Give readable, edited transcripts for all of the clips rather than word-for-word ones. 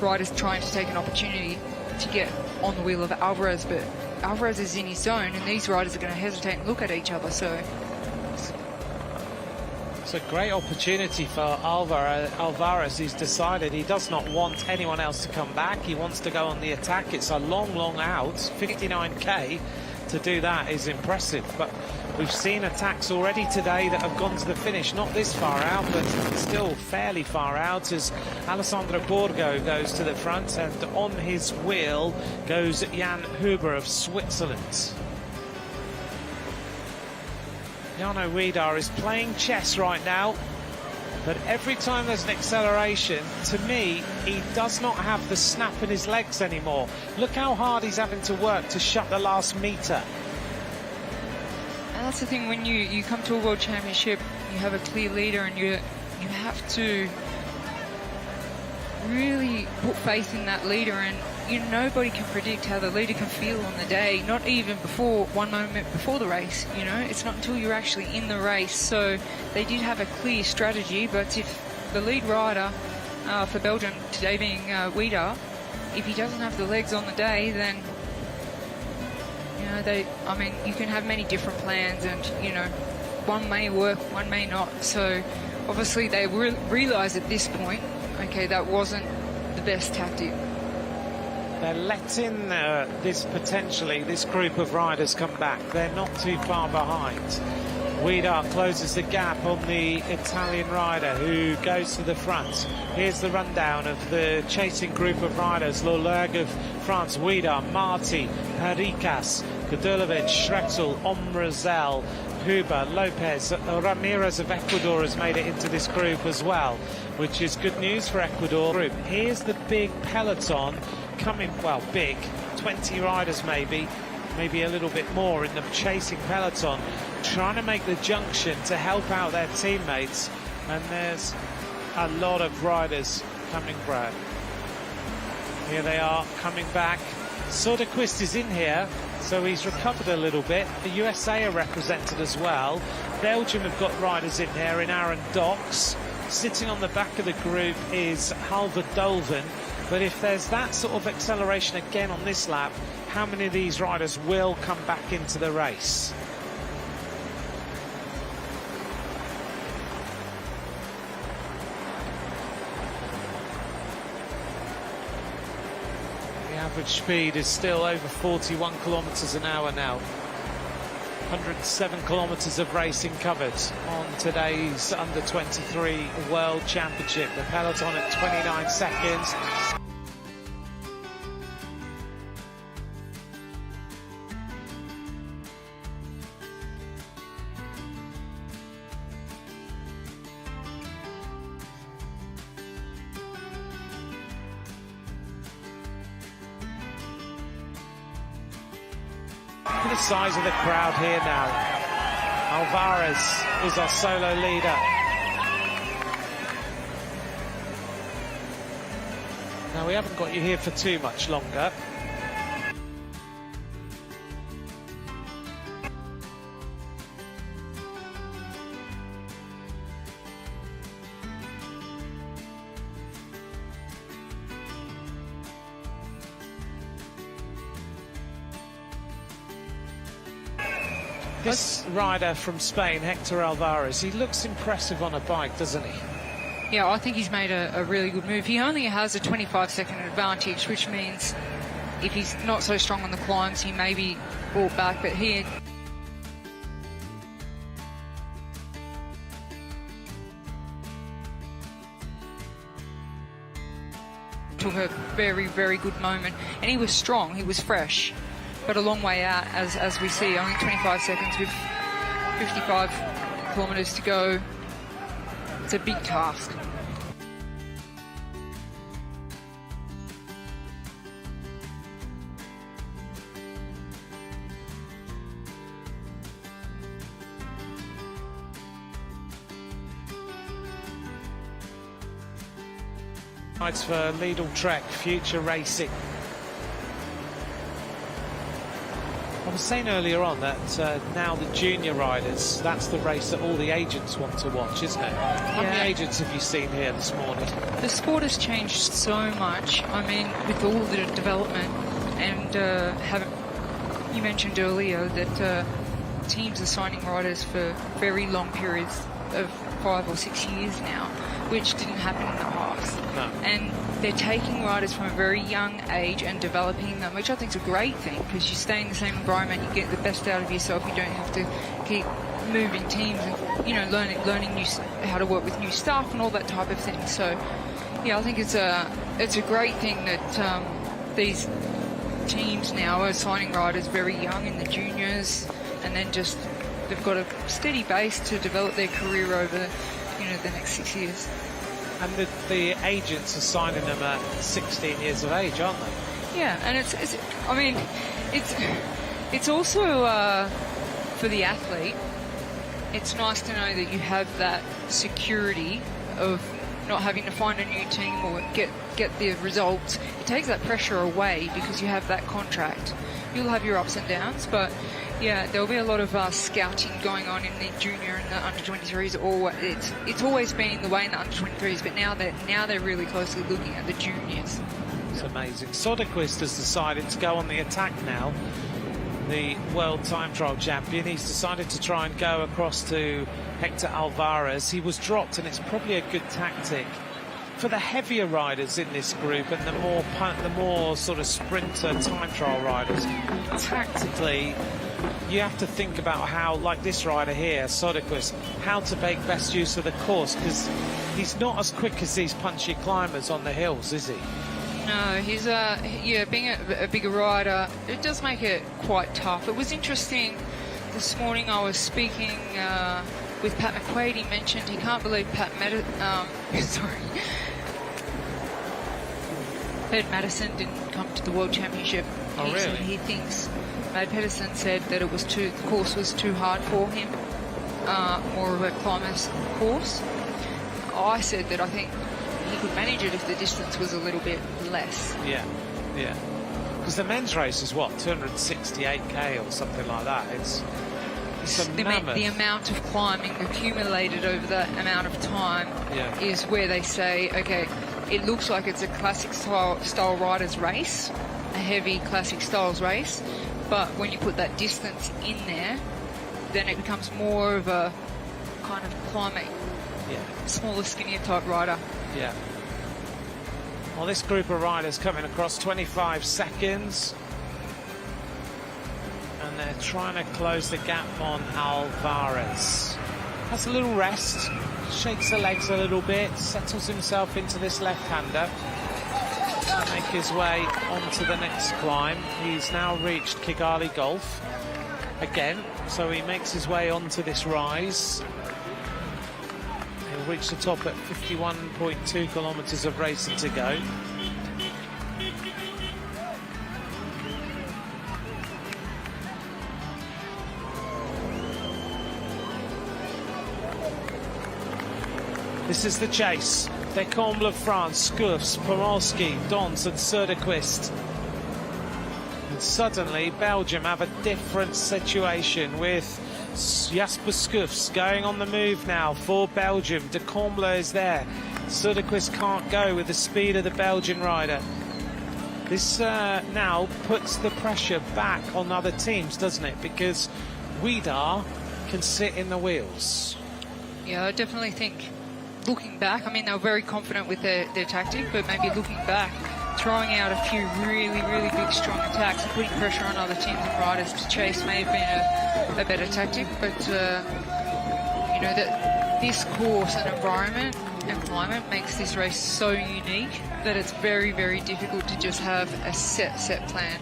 rider's trying to take an opportunity to get on the wheel of Alvarez, but Alvarez is in his zone, and these riders are going to hesitate and look at each other. So it's a great opportunity for Alvarez. He's decided he does not want anyone else to come back. He wants to go on the attack. It's a long, long out. 59k to do that is impressive. But we've seen attacks already today that have gone to the finish. Not this far out, but still fairly far out, as Alessandro Borgo goes to the front, and on his wheel goes Jan Huber of Switzerland. Jarno Wiedar is playing chess right now, but every time there's an acceleration, to me, he does not have the snap in his legs anymore. Look how hard he's having to work to shut the last metre. And that's the thing, when you come to a World Championship, you have a clear leader, and you have to really put faith in that leader, and nobody can predict how the leader can feel on the day, not even before one moment before the race. It's not until you're actually in the race. So they did have a clear strategy, but if the lead rider for Belgium today being Wiedar, if he doesn't have the legs on the day, then you can have many different plans, and one may work, one may not. So obviously they realize at this point, okay, that wasn't the best tactic. They're letting this group of riders come back. They're not too far behind. Wiedar closes the gap on the Italian rider who goes to the front. Here's the rundown of the chasing group of riders. Lollerg of France, Wiedar, Marti, Henriquez, Kudulovic, Schreckzel, Omrazel, Huber, Lopez. Ramirez of Ecuador has made it into this group as well, which is good news for Ecuador group. Here's the big peloton coming, well, big, 20 riders maybe a little bit more in the chasing peloton, trying to make the junction to help out their teammates. And there's a lot of riders coming back. Here they are coming back. Soderquist is in here, so he's recovered a little bit. The USA are represented as well. Belgium have got riders in here in Aaron Docks. Sitting on the back of the group is Halvard Dolven. But if there's that sort of acceleration again on this lap, how many of these riders will come back into the race? The average speed is still over 41 kilometers an hour now. 107 kilometers of racing covered on today's Under-23 World Championship. The peloton at 29 seconds. Look at the size of the crowd here now. Alvarez is our solo leader. Now, we haven't got you here for too much longer. This rider from Spain, Hector Alvarez, he looks impressive on a bike, doesn't he? Yeah, I think he's made a really good move. He only has a 25-second advantage, which means if he's not so strong on the climbs, he may be brought back. But here, took a very, very good moment. And he was strong, he was fresh. But a long way out, as we see, only 25 seconds with 55 kilometres to go. It's a big task. It's for Lidl Trek Future Racing. On was saying earlier on that now the junior riders, that's the race that all the agents want to watch, isn't it? How many agents have you seen here this morning? The sport has changed so much. I mean, with all the development, and you mentioned earlier that teams are signing riders for very long periods of 5 or 6 years now, which didn't happen in the past. No. And they're taking riders from a very young age and developing them, which I think is a great thing, because you stay in the same environment, you get the best out of yourself, you don't have to keep moving teams and, you know, learning how to work with new staff and all that type of thing. So, yeah, I think it's a great thing that these teams now are signing riders very young in the juniors, and then just they've got a steady base to develop their career over, you know, the next 6 years. And the agents are signing them at 16 years of age, aren't they? Yeah, and I mean, it's also for the athlete. It's nice to know that you have that security of not having to find a new team or get the results. It takes that pressure away because you have that contract. You'll have your ups and downs, but yeah, there'll be a lot of scouting going on in the junior and the under-23s. It's always been the way in the under-23s, but now they're really closely looking at the juniors. It's amazing. Soderquist has decided to go on the attack now. The world time trial champion, he's decided to try and go across to Hector Alvarez. He was dropped, and it's probably a good tactic for the heavier riders in this group and the more sort of sprinter time trial riders. Tactically, you have to think about how, like this rider here, Soderquist, how to make best use of the course, because he's not as quick as these punchy climbers on the hills, is he? No, he's being a bigger rider, it does make it quite tough. It was interesting this morning. I was speaking with Pat McQuaid. He mentioned he can't believe Ed Madison didn't come to the World Championship. Oh, really? He thinks Mad Pedersen said that the course was too hard for him, more of a climber's course. I said that I think he could manage it if the distance was a little bit less. Yeah. Because the men's race is what, 268k or something like that. It's the amount of climbing accumulated over that amount of time is where they say, okay, it looks like it's a classic style riders race, a heavy classic styles race, but when you put that distance in there, then it becomes more of a kind of climbing, smaller, skinnier type rider. Yeah. Well, this group of riders coming across 25 seconds. And they're trying to close the gap on Alvarez. Has a little rest, shakes the legs a little bit, settles himself into this left-hander. Make his way onto the next climb. He's now reached Kigali Golf again, so he makes his way onto this rise. He'll reach the top at 51.2 kilometers of racing to go. This is the chase. Decomble of France, Scoufs, Pomorski, Dons and Soderquist. And suddenly Belgium have a different situation with Jasper Scoufs going on the move now for Belgium. Decomble is there. Soderquist can't go with the speed of the Belgian rider. This now puts the pressure back on other teams, doesn't it? Because Widar can sit in the wheels. Yeah, I definitely think, looking back, I mean, they were very confident with their tactic, but maybe looking back, throwing out a few really, really big, strong attacks and putting pressure on other teams and riders to chase may have been a better tactic. But, you know, that this course and environment and climate makes this race so unique that it's very, very difficult to just have a set plan.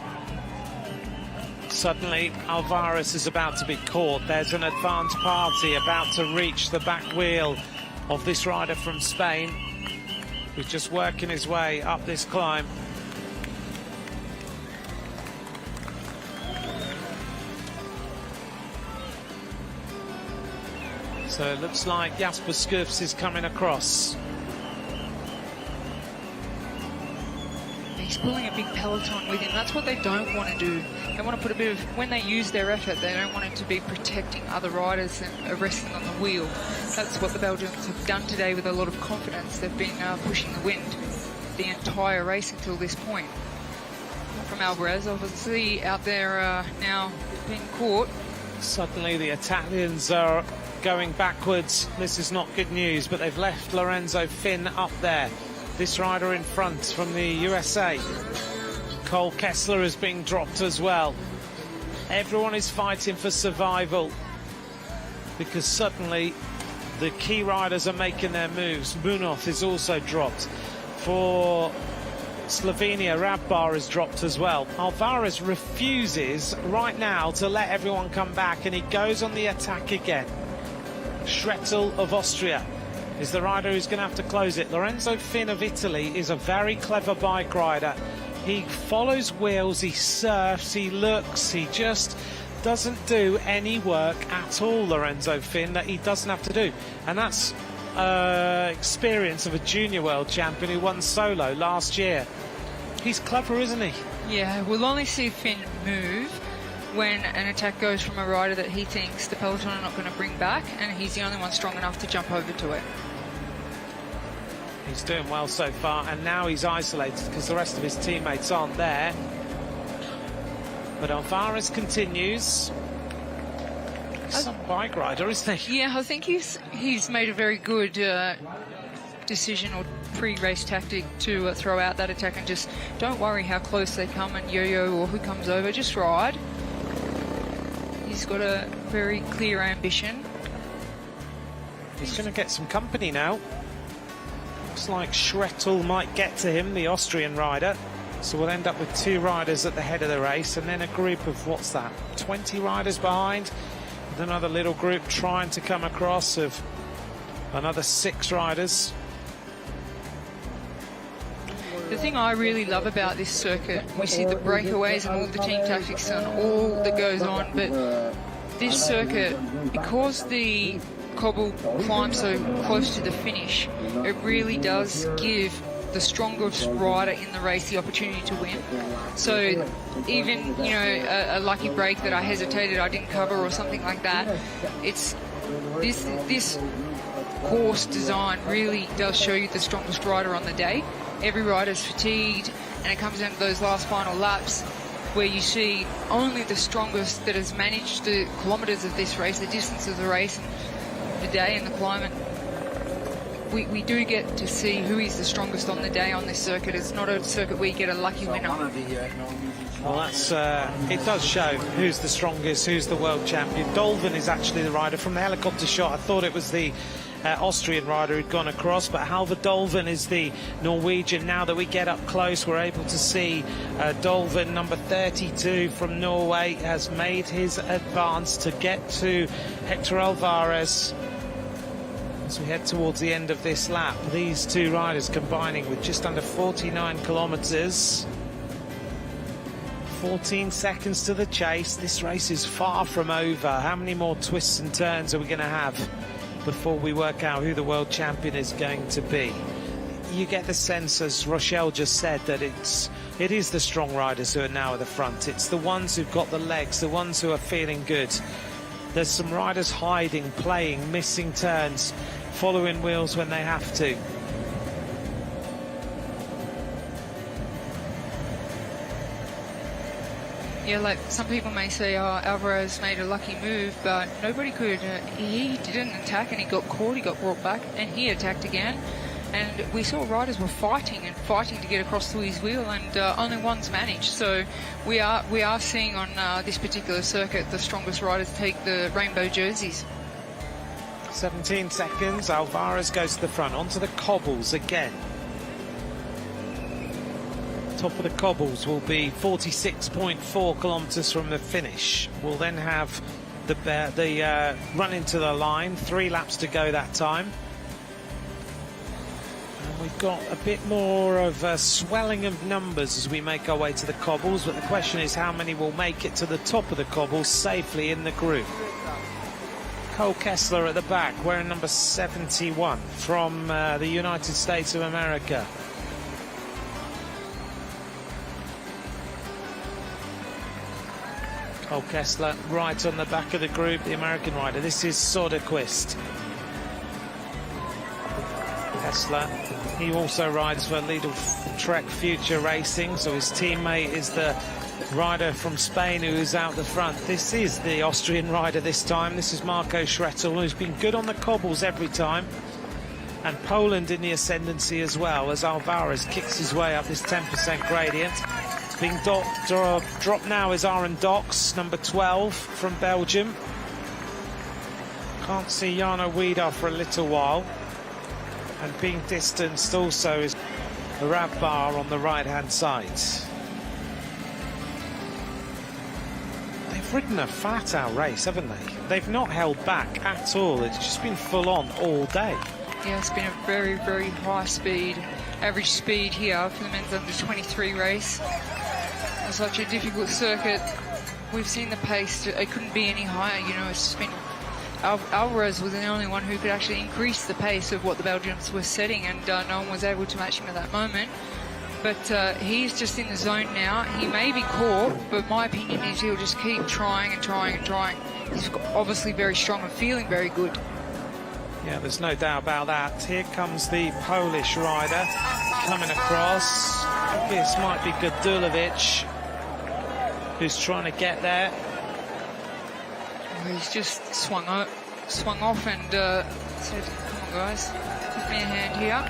Suddenly, Alvarez is about to be caught. There's an advanced party about to reach the back wheel of this rider from Spain, who's just working his way up this climb. So it looks like Jasper Scoufs is coming across. He's pulling a big peloton with him. That's what they don't want to do. They want to put a bit of, when they use their effort, they don't want it to be protecting other riders and resting on the wheel. That's what the Belgians have done today with a lot of confidence. They've been pushing the wind the entire race until this point. From Alvarez, obviously, out there now being caught. Suddenly the Italians are going backwards. This is not good news, but they've left Lorenzo Finn up there. This rider in front from the USA. Cole Kessler is being dropped as well. Everyone is fighting for survival because suddenly the key riders are making their moves. Munoz is also dropped. For Slovenia, Radbar is dropped as well. Alvarez refuses right now to let everyone come back, and he goes on the attack again. Schrettel of Austria is the rider who's going to have to close it. Lorenzo Finn of Italy is a very clever bike rider. He follows wheels, he surfs, he looks, he just doesn't do any work at all, Lorenzo Finn, that he doesn't have to do. And that's experience of a junior world champion who won solo last year. He's clever, isn't he? Yeah, we'll only see Finn move when an attack goes from a rider that he thinks the peloton are not going to bring back, and he's the only one strong enough to jump over to it. He's doing well so far, and now he's isolated because the rest of his teammates aren't there. But Alvarez continues. He's some bike rider, isn't he? Yeah, I think he's made a very good decision or pre-race tactic to throw out that attack and just don't worry how close they come and yo-yo or who comes over, just ride. He's got a very clear ambition. He's going to get some company now. Looks like Schrettel might get to him, the Austrian rider. So we'll end up with 2 riders at the head of the race and then a group of, what's that, 20 riders behind, with another little group trying to come across of another 6 riders. The thing I really love about this circuit, we see the breakaways and all the team tactics and all that goes on, but this circuit, because the cobble climbs so close to the finish, it really does give the strongest rider in the race the opportunity to win. So even, you know, a lucky break that I hesitated, I didn't cover or something like that, it's this course design really does show you the strongest rider on the day. Every rider's fatigued, and it comes down to those last final laps where you see only the strongest that has managed the kilometres of this race, the distance of the race, and the day and the climate. We do get to see who is the strongest on the day on this circuit. It's not a circuit where you get a lucky winner. Well, that's it does show who's the strongest, who's the world champion. Dolven is actually the rider from the helicopter shot. I thought it was the Austrian rider who'd gone across, but Halvor Dolven is the Norwegian. Now that we get up close, we're able to see Dolven, number 32 from Norway, has made his advance to get to Hector Alvarez. As we head towards the end of this lap, these 2 riders combining with just under 49 kilometres. 14 seconds to the chase. This race is far from over. How many more twists and turns are we going to have before we work out who the world champion is going to be? You get the sense, as Rochelle just said, that it is the strong riders who are now at the front. It's the ones who've got the legs, the ones who are feeling good. There's some riders hiding, playing, missing turns, following wheels when they have to. Yeah, like some people may say, oh, Alvarez made a lucky move, but nobody could. He didn't attack and he got caught, he got brought back, and he attacked again. And we saw riders were fighting to get across to his wheel, and only one's managed. So we are seeing on this particular circuit the strongest riders take the rainbow jerseys. 17 seconds, Alvarez goes to the front, onto the cobbles again. Top of the cobbles will be 46.4 kilometres from the finish. We'll then have the run into the line, 3 laps to go that time. And we've got a bit more of a swelling of numbers as we make our way to the cobbles, but the question is how many will make it to the top of the cobbles safely in the group. Cole Kessler at the back, wearing number 71 from the United States of America. Oh, Kessler right on the back of the group, the American rider. This is Soderquist. Kessler, he also rides for Lidl Trek Future Racing, so his teammate is the rider from Spain who is out the front. This is the Austrian rider this time. This is Marco Schrettel, who's been good on the cobbles every time. And Poland in the ascendancy as well, as Alvarez kicks his way up this 10% gradient. Being dropped now is Aaron Dox, number 12 from Belgium. Can't see Jarno Wiedar for a little while. And being distanced also is Rabbar on the right-hand side. They've ridden a flat-out race, haven't they? They've not held back at all. It's just been full-on all day. Yeah, it's been a very, very high speed, average speed here for the men's under 23 race. It's such a difficult circuit. We've seen the pace, it couldn't be any higher, you know. It's just been, Alvarez was the only one who could actually increase the pace of what the Belgians were setting, and no one was able to match him at that moment. But he's just in the zone now. He may be caught, but my opinion is he'll just keep trying and trying and trying. He's obviously very strong and feeling very good. Yeah, there's no doubt about that. Here comes the Polish rider coming across. This might be Gudulovic, who's trying to get there. He's just swung off and said, come on guys, give me a hand here.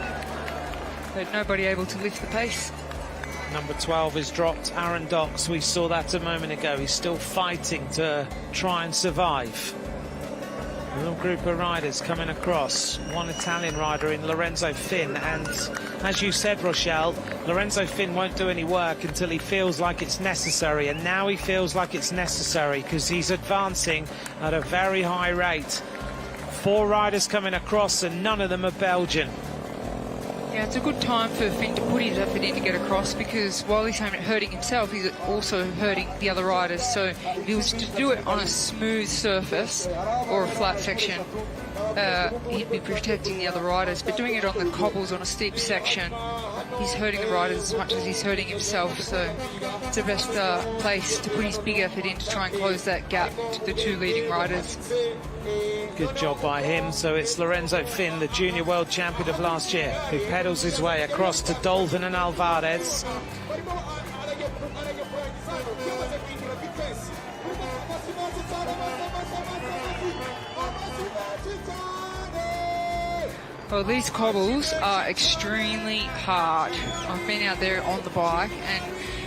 But nobody able to lift the pace. Number 12 is dropped, Aaron Dox. We saw that a moment ago. He's still fighting to try and survive. A little group of riders coming across. One Italian rider in Lorenzo Finn, and as you said, Rochelle, Lorenzo Finn won't do any work until he feels like it's necessary, and now he feels like it's necessary because he's advancing at a very high rate. 4 riders coming across and none of them are Belgian. Yeah, it's a good time for Finn to put his effort in to get across, because while he's hurting himself, he's also hurting the other riders. So if he was to do it on a smooth surface or a flat section, he'd be protecting the other riders. But doing it on the cobbles on a steep section, he's hurting the riders as much as he's hurting himself. So it's the best place to put his big effort in to try and close that gap to the 2 leading riders. Good job by him. So it's Lorenzo Finn, the junior world champion of last year, who pedals his way across to Dolvin and Alvarez. Well, these cobbles are extremely hard. I've been out there on the bike, and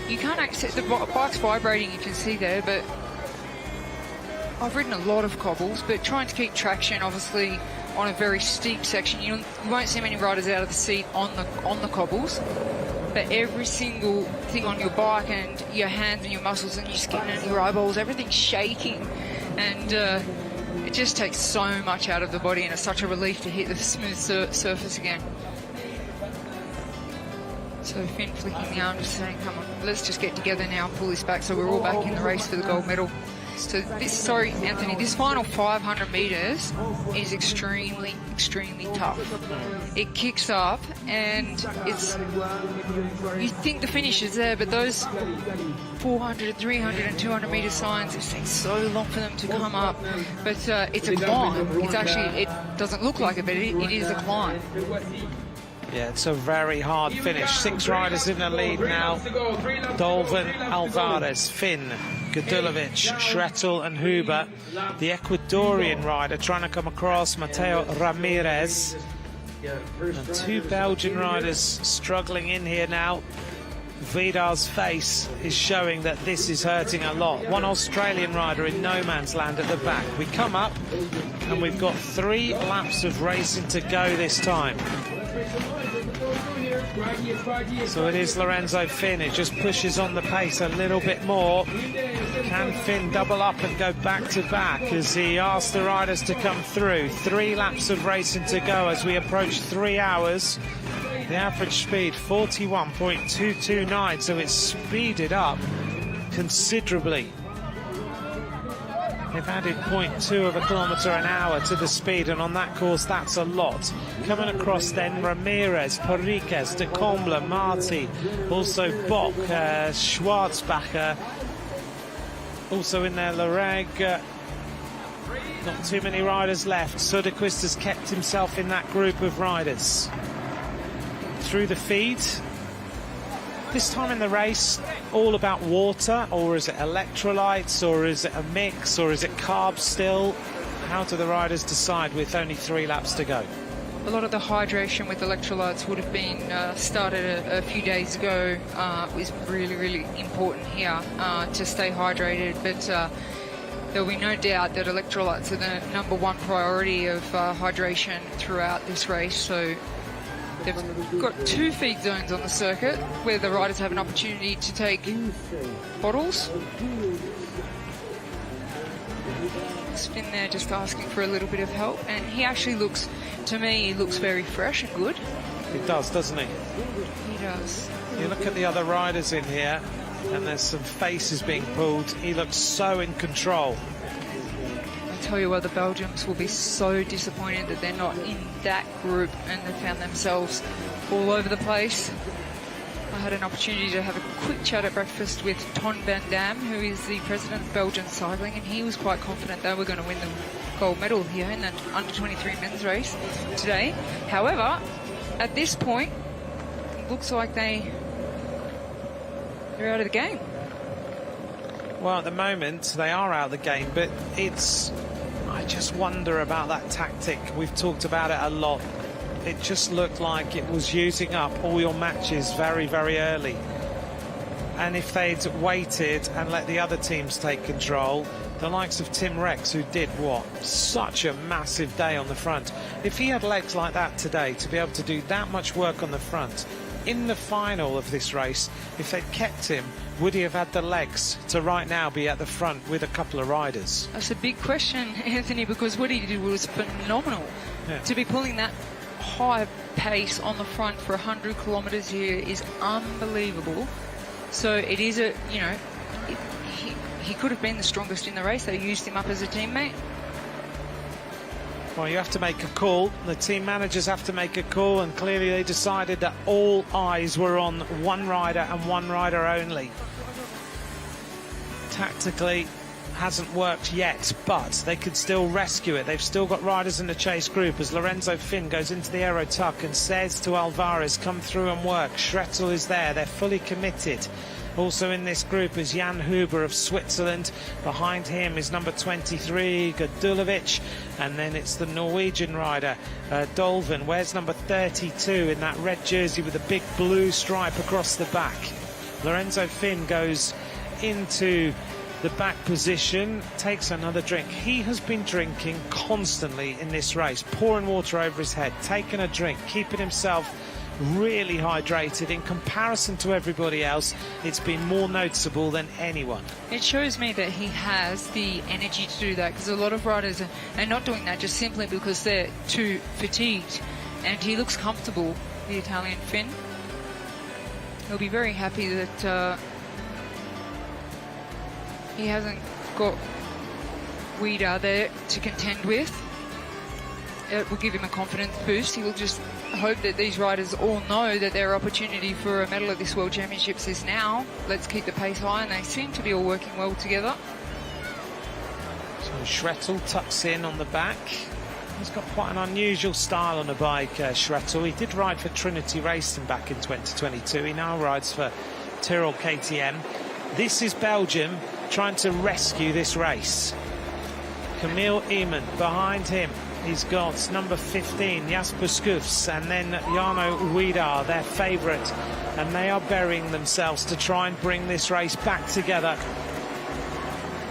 you can't access, the bike's vibrating, you can see there, but I've ridden a lot of cobbles, but trying to keep traction, obviously, on a very steep section. You won't see many riders out of the seat on the cobbles, but every single thing on your bike and your hands and your muscles and your skin and your eyeballs, everything's shaking, and it just takes so much out of the body, and it's such a relief to hit the smooth surface again. So Finn flicking the arm, just saying, come on, let's just get together now and pull this back so we're all back in the race for the gold medal. So sorry, Anthony, this final 500 metres is extremely, extremely tough. It kicks up, and you think the finish is there, but those 400, 300 and 200 metre signs, it takes so long for them to come up. But it's a climb. It's actually, it doesn't look like it, but it is a climb. Yeah, it's a very hard finish. 6 riders in the lead now. Dolvin, Alvarez, Finn, Gudulovic, Schrettel and Huber. The Ecuadorian rider trying to come across, Mateo Ramirez. And 2 Belgian riders struggling in here now. Vidar's face is showing that this is hurting a lot. 1 Australian rider in no man's land at the back. We come up and we've got 3 laps of racing to go this time. So it is Lorenzo Finn. It just pushes on the pace a little bit more. Can Finn double up and go back to back as he asks the riders to come through? 3 laps of racing to go as we approach 3 hours. The average speed 41.229, so it's speeded up considerably. They've added 0.2 of a kilometre an hour to the speed, and on that course that's a lot. Coming across then Ramirez, Pariquez, De Combla, Marti, also Bock, Schwarzbacher, Also in there, Loreg. Not too many riders left. Söderqvist has kept himself in that group of riders. Through the feed. This time in the race, all about water, or is it electrolytes, or is it a mix, or is it carbs still? How do the riders decide with only 3 laps to go? A lot of the hydration with electrolytes would have been started a few days ago. It was really, really important here to stay hydrated, but there'll be no doubt that electrolytes are the #1 priority of hydration throughout this race. So they've got 2 feed zones on the circuit where the riders have an opportunity to take bottles. Spin there just asking for a little bit of help, and he actually looks, to me, he looks very fresh and good. He does, doesn't he? He does. You look at the other riders in here, and there's some faces being pulled. He looks so in control. I tell you what, the Belgians will be so disappointed that they're not in that group, and they found themselves all over the place. I had an opportunity to have a quick chat at breakfast with Ton van Dam, who is the president of Belgian cycling, and he was quite confident they were going to win the gold medal here in the under-23 men's race today. However, at this point, it looks like they're out of the game. Well, at the moment, they are out of the game, but I just wonder about that tactic. We've talked about it a lot. It just looked like it was using up all your matches very, very early. And if they'd waited and let the other teams take control, the likes of Tim Rex, who did such a massive day on the front. If he had legs like that today, to be able to do that much work on the front, in the final of this race, if they'd kept him, would he have had the legs to right now be at the front with a couple of riders? That's a big question, Anthony, because what he did was phenomenal. Yeah. To be pulling that high pace on the front for 100 kilometres here is unbelievable. So it is he could have been the strongest in the race. They used him up as a teammate. Well, you have to make a call. The team managers have to make a call, and clearly they decided that all eyes were on one rider and one rider only. Tactically, hasn't worked yet, but they could still rescue it. They've still got riders in the chase group as Lorenzo Finn goes into the aero tuck and says to Alvarez, come through and work. Schrettel is there. They're fully committed. Also in this group is Jan Huber of Switzerland. Behind him is number 23, Gadulovic. And then it's the Norwegian rider, Dolven. Where's number 32 in that red jersey with a big blue stripe across the back? Lorenzo Finn goes into the back position, takes another drink. He has been drinking constantly in this race, pouring water over his head, taking a drink, keeping himself really hydrated. In comparison to everybody else, it's been more noticeable than anyone. It shows me that he has the energy to do that, because a lot of riders are not doing that just simply because they're too fatigued. And he looks comfortable, the Italian Finn. He'll be very happy that he hasn't got Weida there to contend with. It will give him a confidence boost. He will just hope that these riders all know that their opportunity for a medal at this World Championships is now. Let's keep the pace high, and they seem to be all working well together. So Schrettel tucks in on the back. He's got quite an unusual style on a bike, Schrettel. He did ride for Trinity Racing back in 2022. He now rides for Tyrrell KTM. This is Belgium trying to rescue this race. Camille Eamon behind him. He's got number 15, Jasper Skufs, and then Jarno Uida, their favourite. And they are burying themselves to try and bring this race back together.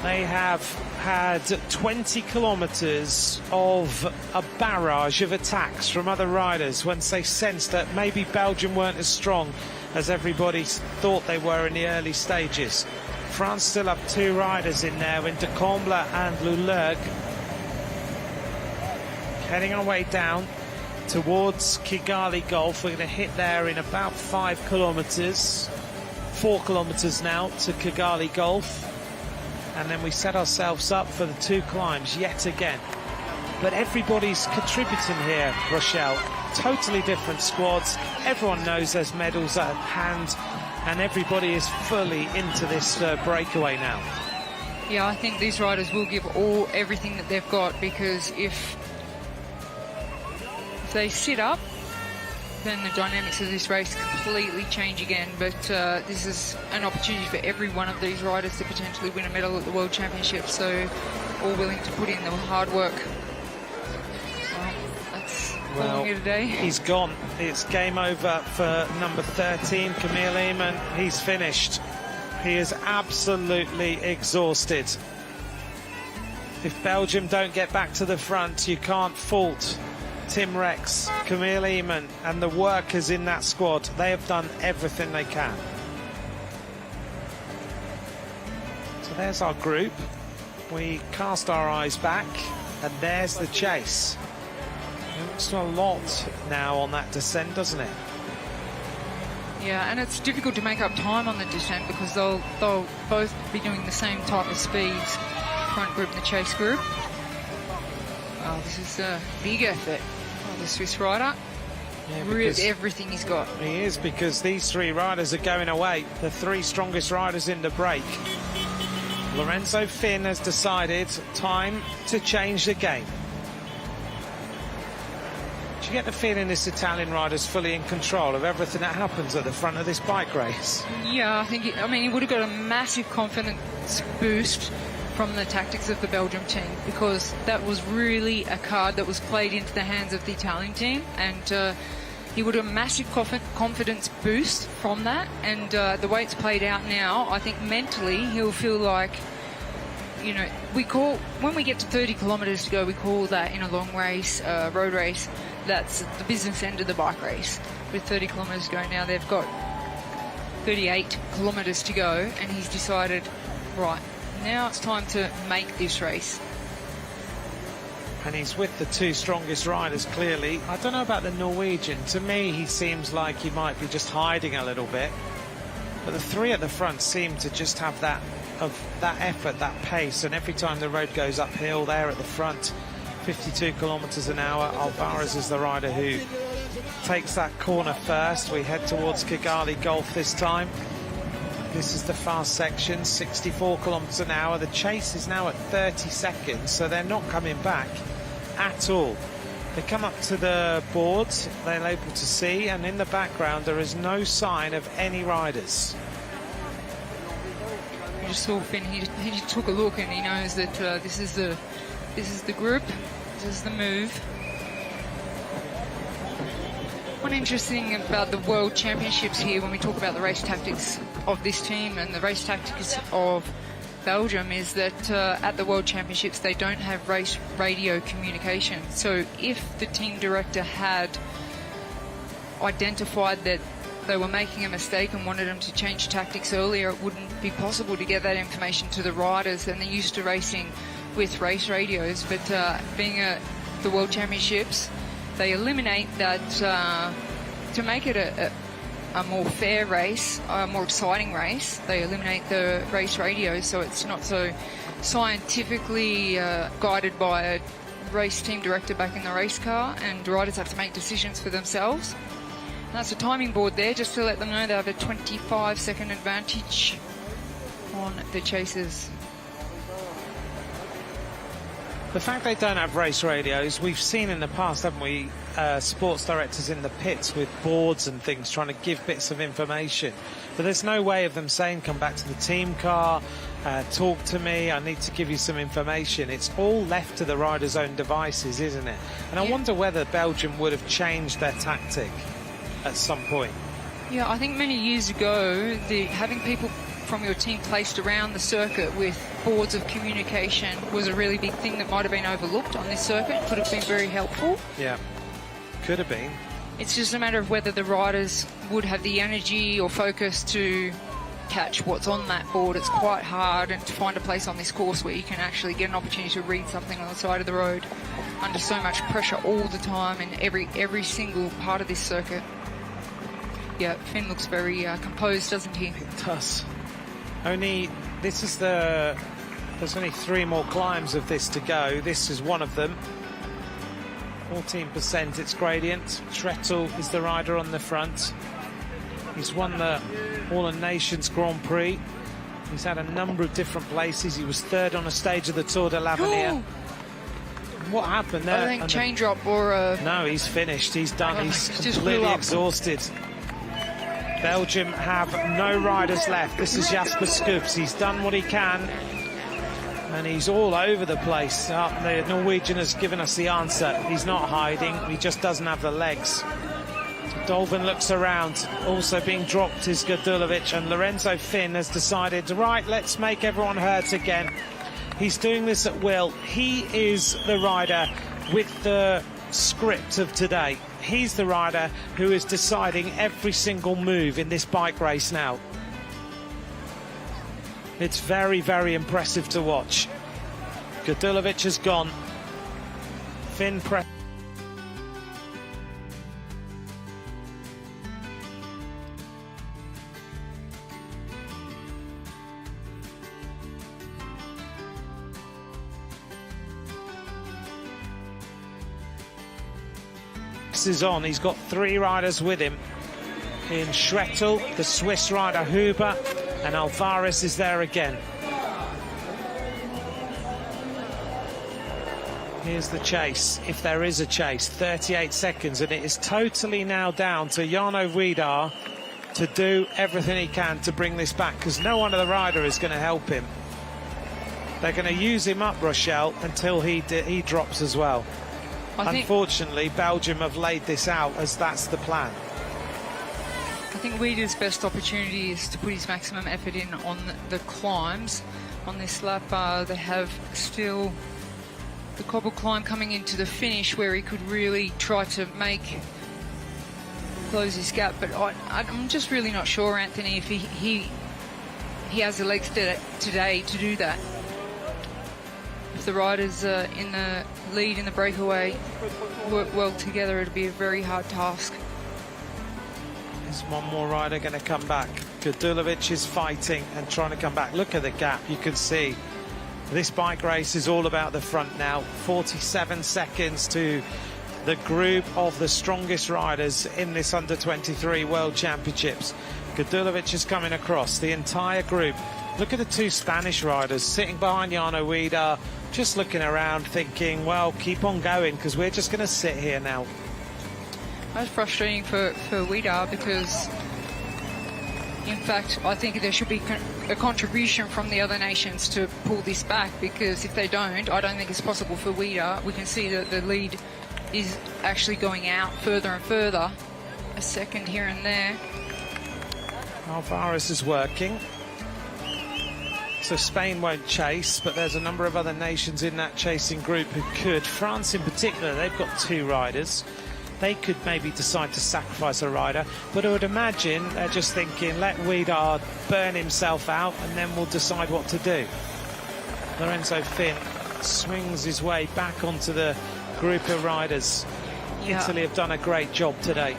They have had 20 kilometres of a barrage of attacks from other riders once they sensed that maybe Belgium weren't as strong as everybody thought they were in the early stages. France still have 2 riders in there, in De Comble and Lulurg. Heading our way down towards Kigali Gulf. We're going to hit there in about 5 kilometres. 4 kilometres now to Kigali Gulf. And then we set ourselves up for the 2 climbs yet again. But everybody's contributing here, Rochelle. Totally different squads. Everyone knows there's medals at hand. And everybody is fully into this breakaway now. Yeah, I think these riders will give everything that they've got, because if they sit up, then the dynamics of this race completely change again. But this is an opportunity for every one of these riders to potentially win a medal at the World Championship, so all willing to put in the hard work. Well, today. He's gone. It's game over for number 13, Camille Eamon. He's finished. He is absolutely exhausted. If Belgium don't get back to the front, you can't fault Tim Rex, Camille Eamon, and the workers in that squad. They have done everything they can. So there's our group. We cast our eyes back, and there's the chase. It looks a lot now on that descent, doesn't it? Yeah, and it's difficult to make up time on the descent because they'll both be doing the same type of speeds, front group and the chase group. Oh, this is a big effort. Oh, the Swiss rider. Yeah, really everything he's got. He is, because these three riders are going away. The three strongest riders in the break. Lorenzo Finn has decided time to change the game. Do you get the feeling this Italian rider's fully in control of everything that happens at the front of this bike race? Yeah, I think, he would have got a massive confidence boost from the tactics of the Belgium team, because that was really a card that was played into the hands of the Italian team, and he would have a massive confidence boost from that, and the way it's played out now, I think mentally he'll feel like, when we get to 30 kilometres to go, we call that in a long race, road race, that's the business end of the bike race. With 30 kilometres to go now, they've got 38 kilometres to go, and he's decided, right, now it's time to make this race. And he's with the two strongest riders, clearly. I don't know about the Norwegian. To me, he seems like he might be just hiding a little bit. But the three at the front seem to just have that effort, that pace. And every time the road goes uphill, they're at the front. 52 kilometres an hour. Alvarez is the rider who takes that corner first. We head towards Kigali Golf this time. This is the fast section, 64 kilometres an hour. The chase is now at 30 seconds, so they're not coming back at all. They come up to the boards, they're able to see, and in the background there is no sign of any riders. You just saw Finn, he took a look, and he knows that this is the group, this is the move. One interesting thing about the World Championships here, when we talk about the race tactics of this team and the race tactics of Belgium, is that at the World Championships they don't have race radio communication. So if the team director had identified that they were making a mistake and wanted them to change tactics earlier, it wouldn't be possible to get that information to the riders, and they're used to racing with race radios. But being the World Championships, they eliminate that to make it a more fair race, a more exciting race. They eliminate the race radio, so it's not so scientifically guided by a race team director back in the race car, and riders have to make decisions for themselves. And that's a timing board there, just to let them know they have a 25-second advantage on the chasers. The fact they don't have race radios, we've seen in the past, haven't we, sports directors in the pits with boards and things trying to give bits of information. But there's no way of them saying, come back to the team car, talk to me, I need to give you some information. It's all left to the riders' own devices, isn't it? And I wonder whether Belgium would have changed their tactic at some point. Yeah, I think many years ago, having people from your team placed around the circuit with boards of communication was a really big thing that might have been overlooked on this circuit. Could have been very helpful. Yeah, could have been. It's just a matter of whether the riders would have the energy or focus to catch what's on that board. It's quite hard to find a place on this course where you can actually get an opportunity to read something on the side of the road under so much pressure all the time in every single part of this circuit. Yeah, Finn looks very composed, doesn't he? It does. There's only 3 more climbs of this to go. This is one of them. 14% its gradient. Trettel is the rider on the front. He's won the All Nations Grand Prix He's had a number of different places. He was third on a stage of the Tour de l'Avenir. What happened there? I think chain drop or... No, he's finished. He's done. He's just completely exhausted. Belgium have no riders left. This is Jasper Scoops. He's done what he can. And he's all over the place. The Norwegian has given us the answer. He's not hiding. He just doesn't have the legs. Dolben looks around. Also being dropped is Gadulovic, and Lorenzo Finn has decided, right, let's make everyone hurt again. He's doing this at will. He is the rider with the script of today. He's the rider who is deciding every single move in this bike race now. It's very, very impressive to watch. Gadulovic has gone. Finn is on. He's got 3 riders with him. In Schrettel, the Swiss rider Huber, and Alvarez is there again. Here's the chase, if there is a chase. 38 seconds, and it is totally now down to Jarno Widar to do everything he can to bring this back, because no one of the rider is going to help him. They're going to use him up, Rochelle, until he drops as well. Unfortunately, Belgium have laid this out as that's the plan. I think Widar's best opportunity is to put his maximum effort in on the climbs. On this lap, they have still the cobble climb coming into the finish where he could really try to close his gap. But I'm just really not sure, Anthony, if he has the legs today to do that. If the riders in the lead in the breakaway work well together, it'll be a very hard task. There's one more rider going to come back. Gadulovic is fighting and trying to come back. Look at the gap. You can see this bike race is all about the front now. 47 seconds to the group of the strongest riders in this under-23 World Championships. Gadulovic is coming across the entire group. Look at the 2 Spanish riders sitting behind Jarno Widar, just looking around thinking, well, keep on going, because we're just going to sit here now. That's frustrating for Widar, because in fact I think there should be a contribution from the other nations to pull this back, because if they don't, I don't think it's possible for Widar. We can see that the lead is actually going out further and further, a second here and there. Alvarez is working. So Spain won't chase, but there's a number of other nations in that chasing group who could. France in particular, they've got 2 riders. They could maybe decide to sacrifice a rider, but I would imagine they're just thinking, let Widar burn himself out and then we'll decide what to do. Lorenzo Finn swings his way back onto the group of riders. Yeah. Italy have done a great job today.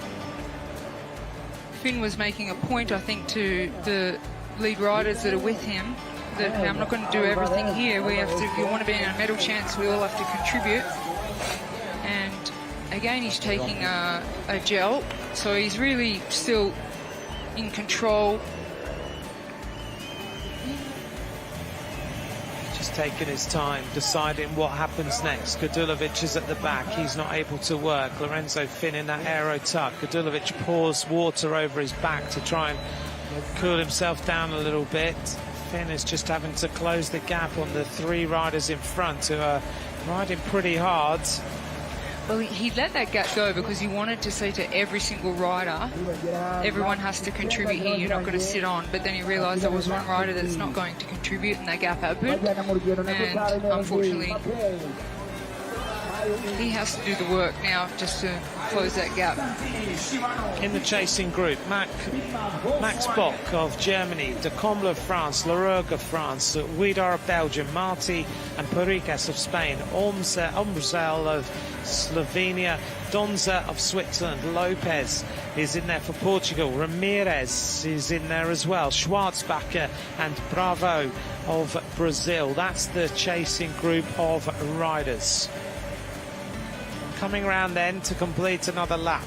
Finn was making a point, I think, to the lead riders that are with him, that I'm not going to do everything here. We have to, if you want to be in a medal chance, we all have to contribute. And again, he's taking a gel, so he's really still in control. Just taking his time, deciding what happens next. Gadulovic is at the back. He's not able to work. Lorenzo Finn in that aero tuck. Gadulovic pours water over his back to try and cool himself down a little bit. Finn is just having to close the gap on the 3 riders in front who are riding pretty hard. Well, he let that gap go because he wanted to say to every single rider, everyone has to contribute here, you're not going to sit on. But then he realised there was one rider that's not going to contribute, and that gap happened. And unfortunately, he has to do the work now just to close that gap. In the chasing group, Max Bock of Germany, De Comble of France, Leroux of France, Widar of Belgium, Marti and Pericas of Spain, Ombrzel of Slovenia, Donza of Switzerland, Lopez is in there for Portugal, Ramirez is in there as well, Schwarzbacher and Bravo of Brazil. That's the chasing group of riders. Coming around then to complete another lap.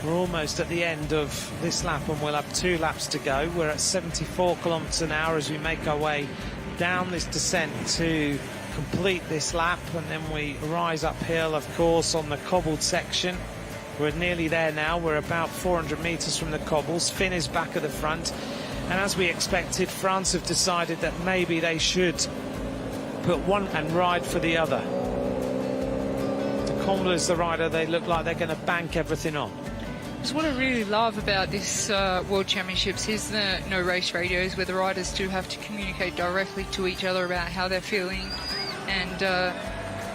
We're almost at the end of this lap and we'll have 2 laps to go. We're at 74 kilometres an hour as we make our way down this descent to complete this lap, and then we rise uphill, of course, on the cobbled section. We're nearly there now. We're about 400 metres from the cobbles. Finn is back at the front, and as we expected, France have decided that maybe they should put one and ride for the other. Comble is the rider they look like they're going to bank everything on. So what I really love about this World Championships is the no race radios, where the riders do have to communicate directly to each other about how they're feeling and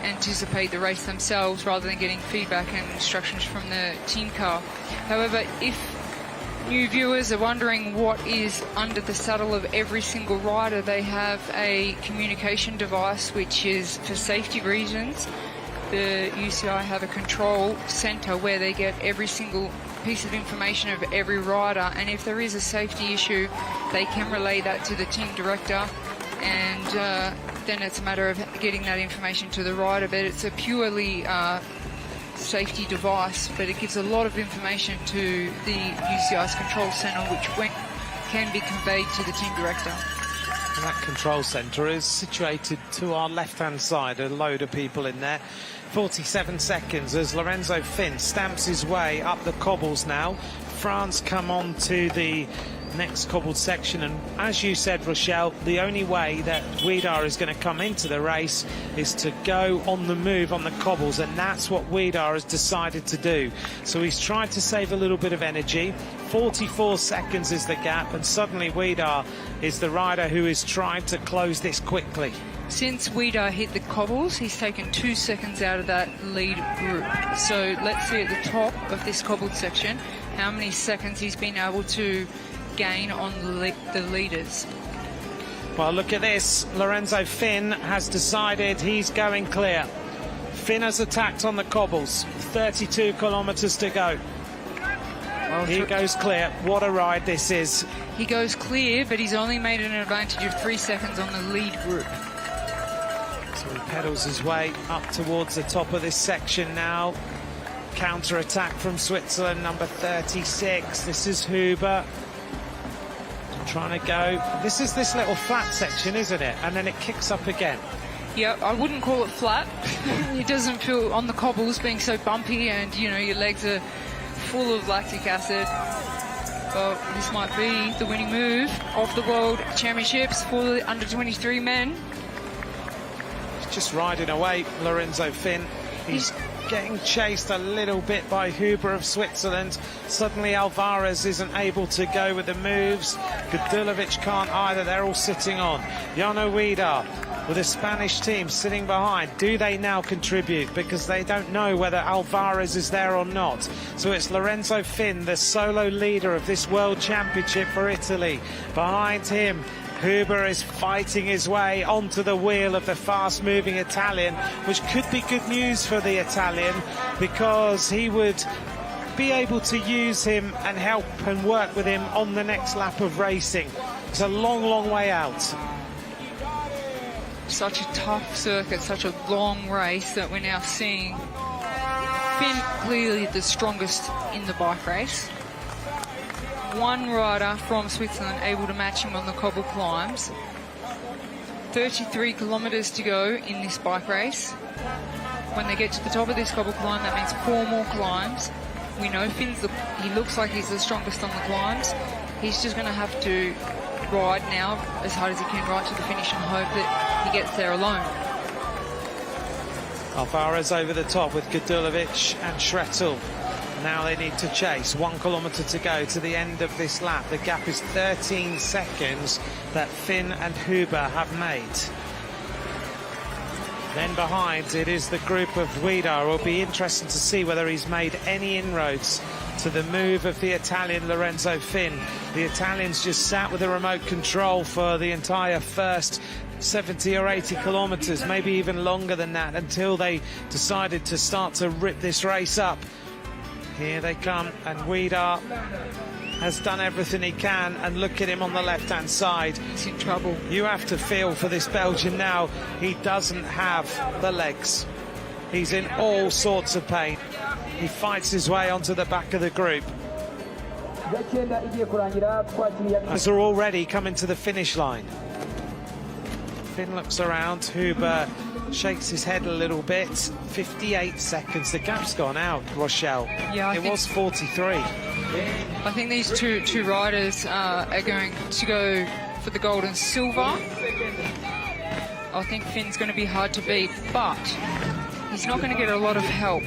anticipate the race themselves, rather than getting feedback and instructions from the team car. However, if new viewers are wondering what is under the saddle of every single rider, they have a communication device which is for safety reasons. The UCI have a control centre where they get every single piece of information of every rider, and if there is a safety issue, they can relay that to the team director, and then it's a matter of getting that information to the rider. But it's a purely safety device, but it gives a lot of information to the UCI's control centre, which can be conveyed to the team director. And that control centre is situated to our left-hand side, a load of people in there. 47 seconds as Lorenzo Finn stamps his way up the cobbles now. France come on to the next cobbled section, and as you said, Rochelle, the only way that Weidar is going to come into the race is to go on the move on the cobbles, and that's what Weidar has decided to do. So he's tried to save a little bit of energy. 44 seconds is the gap, and suddenly Weidar is the rider who is trying to close this quickly. Since Weidar hit the cobbles, he's taken 2 seconds out of that lead group. So let's see at the top of this cobbled section how many seconds he's been able to gain on the leaders. Well, look at this. Lorenzo Finn has decided he's going clear. Finn has attacked on the cobbles. 32 kilometres to go. Well, he goes clear. What a ride this is. He goes clear, but he's only made an advantage of 3 seconds on the lead group. So he pedals his way up towards the top of this section now. Counter-attack from Switzerland, number 36. This is Huber. Trying to go. This is this little flat section, isn't it? And then it kicks up again. Yeah, I wouldn't call it flat. It doesn't feel on the cobbles being so bumpy, and you know your legs are full of lactic acid. Well, this might be the winning move of the World Championships for the under-23 men. He's just riding away, Lorenzo Finn. He's getting chased a little bit by Huber of Switzerland. Suddenly Alvarez isn't able to go with the moves. Gudulovic can't either. They're all sitting on. Jarno Weidar with a Spanish team sitting behind. Do they now contribute? Because they don't know whether Alvarez is there or not. So it's Lorenzo Finn, the solo leader of this World Championship for Italy. Behind him, Huber is fighting his way onto the wheel of the fast-moving Italian, which could be good news for the Italian, because he would be able to use him and help and work with him on the next lap of racing. It's a long, long way out. Such a tough circuit, such a long race that we're now seeing. Finn clearly the strongest in the bike race. One rider from Switzerland able to match him on the cobble climbs. 33 kilometres to go in this bike race. When they get to the top of this cobble climb, that means 4 more climbs. We know Finn's he looks like he's the strongest on the climbs. He's just going to have to ride now as hard as he can right to the finish and hope that he gets there alone. Alvarez over the top with Gudulovic and Schrettel. Now they need to chase. 1 kilometre to go to the end of this lap. The gap is 13 seconds that Finn and Huber have made. Then behind it is the group of Weidar. It will be interesting to see whether he's made any inroads to the move of the Italian Lorenzo Finn. The Italians just sat with the remote control for the entire first 70 or 80 kilometres, maybe even longer than that, until they decided to start to rip this race up. Here they come, and Weidar has done everything he can, and look at him on the left-hand side. He's in trouble. You have to feel for this Belgian now. He doesn't have the legs. He's in all sorts of pain. He fights his way onto the back of the group. As they're already coming to the finish line. Finn looks around, Huber shakes his head a little bit. 58 seconds, the gap's gone out, Rochelle. Yeah, it was 43. I think these two riders are going to go for the gold and silver. I think Finn's going to be hard to beat, but he's not going to get a lot of help.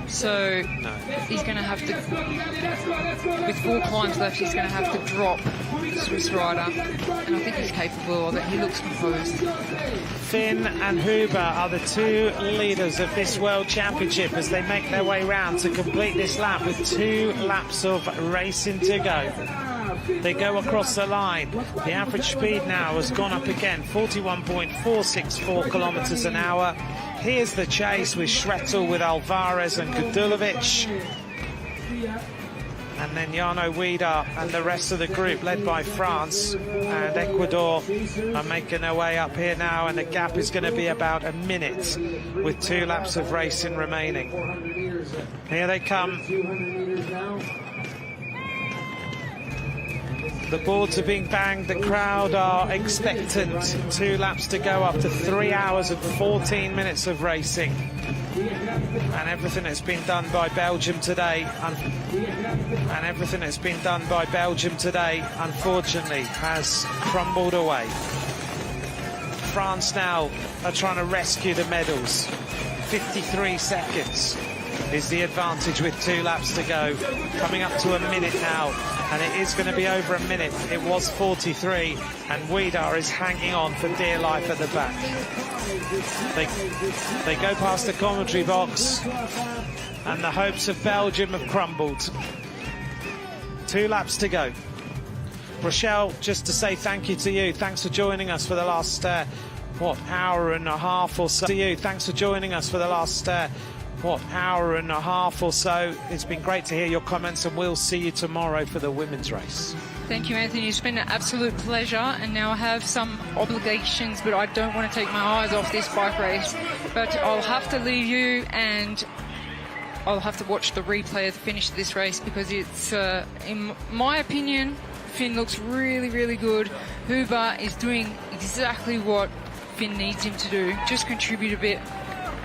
So he's going to have to, with 4 climbs left, he's going to have to drop the Swiss rider. And I think he's capable of it. He looks composed. Finn and Huber are the 2 leaders of this World Championship as they make their way round to complete this lap with 2 laps of racing to go. They go across the line. The average speed now has gone up again, 41.464 kilometers an hour. Here's the chase with Schrettel, with Alvarez and Kudulovic. And then Jarno Wieder and the rest of the group, led by France and Ecuador, are making their way up here now, and the gap is going to be about a minute with 2 laps of racing remaining. Here they come. The boards are being banged, the crowd are expectant. 2 laps to go, up to 3 hours and 14 minutes of racing. And everything that's been done by Belgium today, unfortunately, has crumbled away. France now are trying to rescue the medals. 53 seconds is the advantage with 2 laps to go. Coming up to a minute now, and it is going to be over a minute. It was 43, and Wieder is hanging on for dear life at the back. They go past the commentary box, and the hopes of Belgium have crumbled. 2 laps to go. Rochelle, just to say thank you to you. Thanks for joining us for the last, hour and a half or so. To you, thanks for joining us for the last, hour and a half or so. It's been great to hear your comments, and we'll see you tomorrow for the women's race. Thank you, Anthony. It's been an absolute pleasure, and now I have some obligations, but I don't want to take my eyes off this bike race. But I'll have to leave you, and I'll have to watch the replay of the finish of this race, because it's, in my opinion, Finn looks really, really good. Huber is doing exactly what Finn needs him to do. Just contribute a bit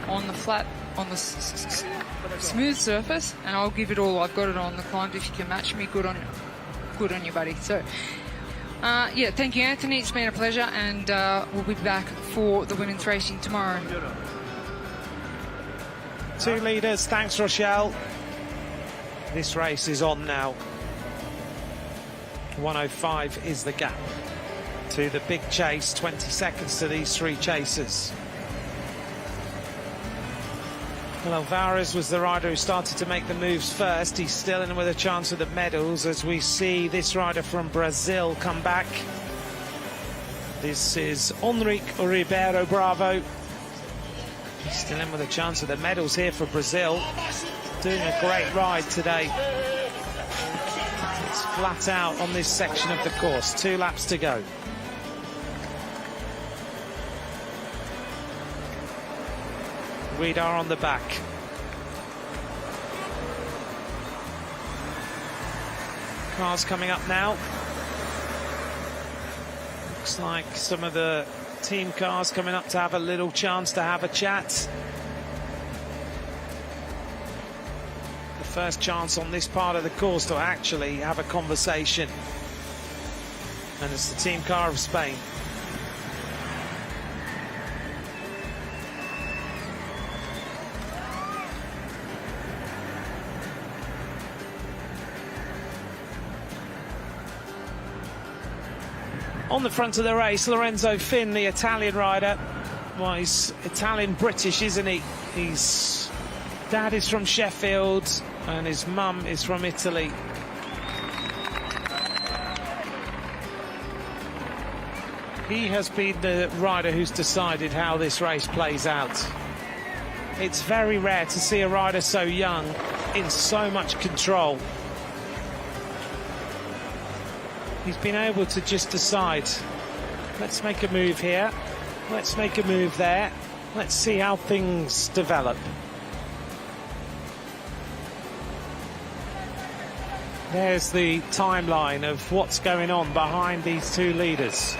on the flat, on the smooth surface, and I'll give it all. I've got it on the climbs. If you can match me, good on you, buddy. So, yeah, thank you, Anthony. It's been a pleasure, and we'll be back for the women's racing tomorrow. 2 leaders. Thanks, Rochelle. This race is on now. 105 is the gap to the big chase. 20 seconds to these 3 chasers. Well, Alvarez was the rider who started to make the moves first. He's still in with a chance of the medals, as we see this rider from Brazil come back. This is Henrique Ribeiro Bravo. He's still in with a chance of the medals here for Brazil. Doing a great ride today. It's flat out on this section of the course. 2 laps to go. Wieder on the back. Cars coming up now. Looks like some of the team cars coming up to have a little chance to have a chat. The first chance on this part of the course to actually have a conversation. And it's the team car of Spain. On the front of the race, Lorenzo Finn, the Italian rider. Well, he's Italian-British, isn't he? His dad is from Sheffield and his mum is from Italy. He has been the rider who's decided how this race plays out. It's very rare to see a rider so young in so much control. He's been able to just decide, let's make a move here, let's make a move there, let's see how things develop. There's the timeline of what's going on behind these two leaders.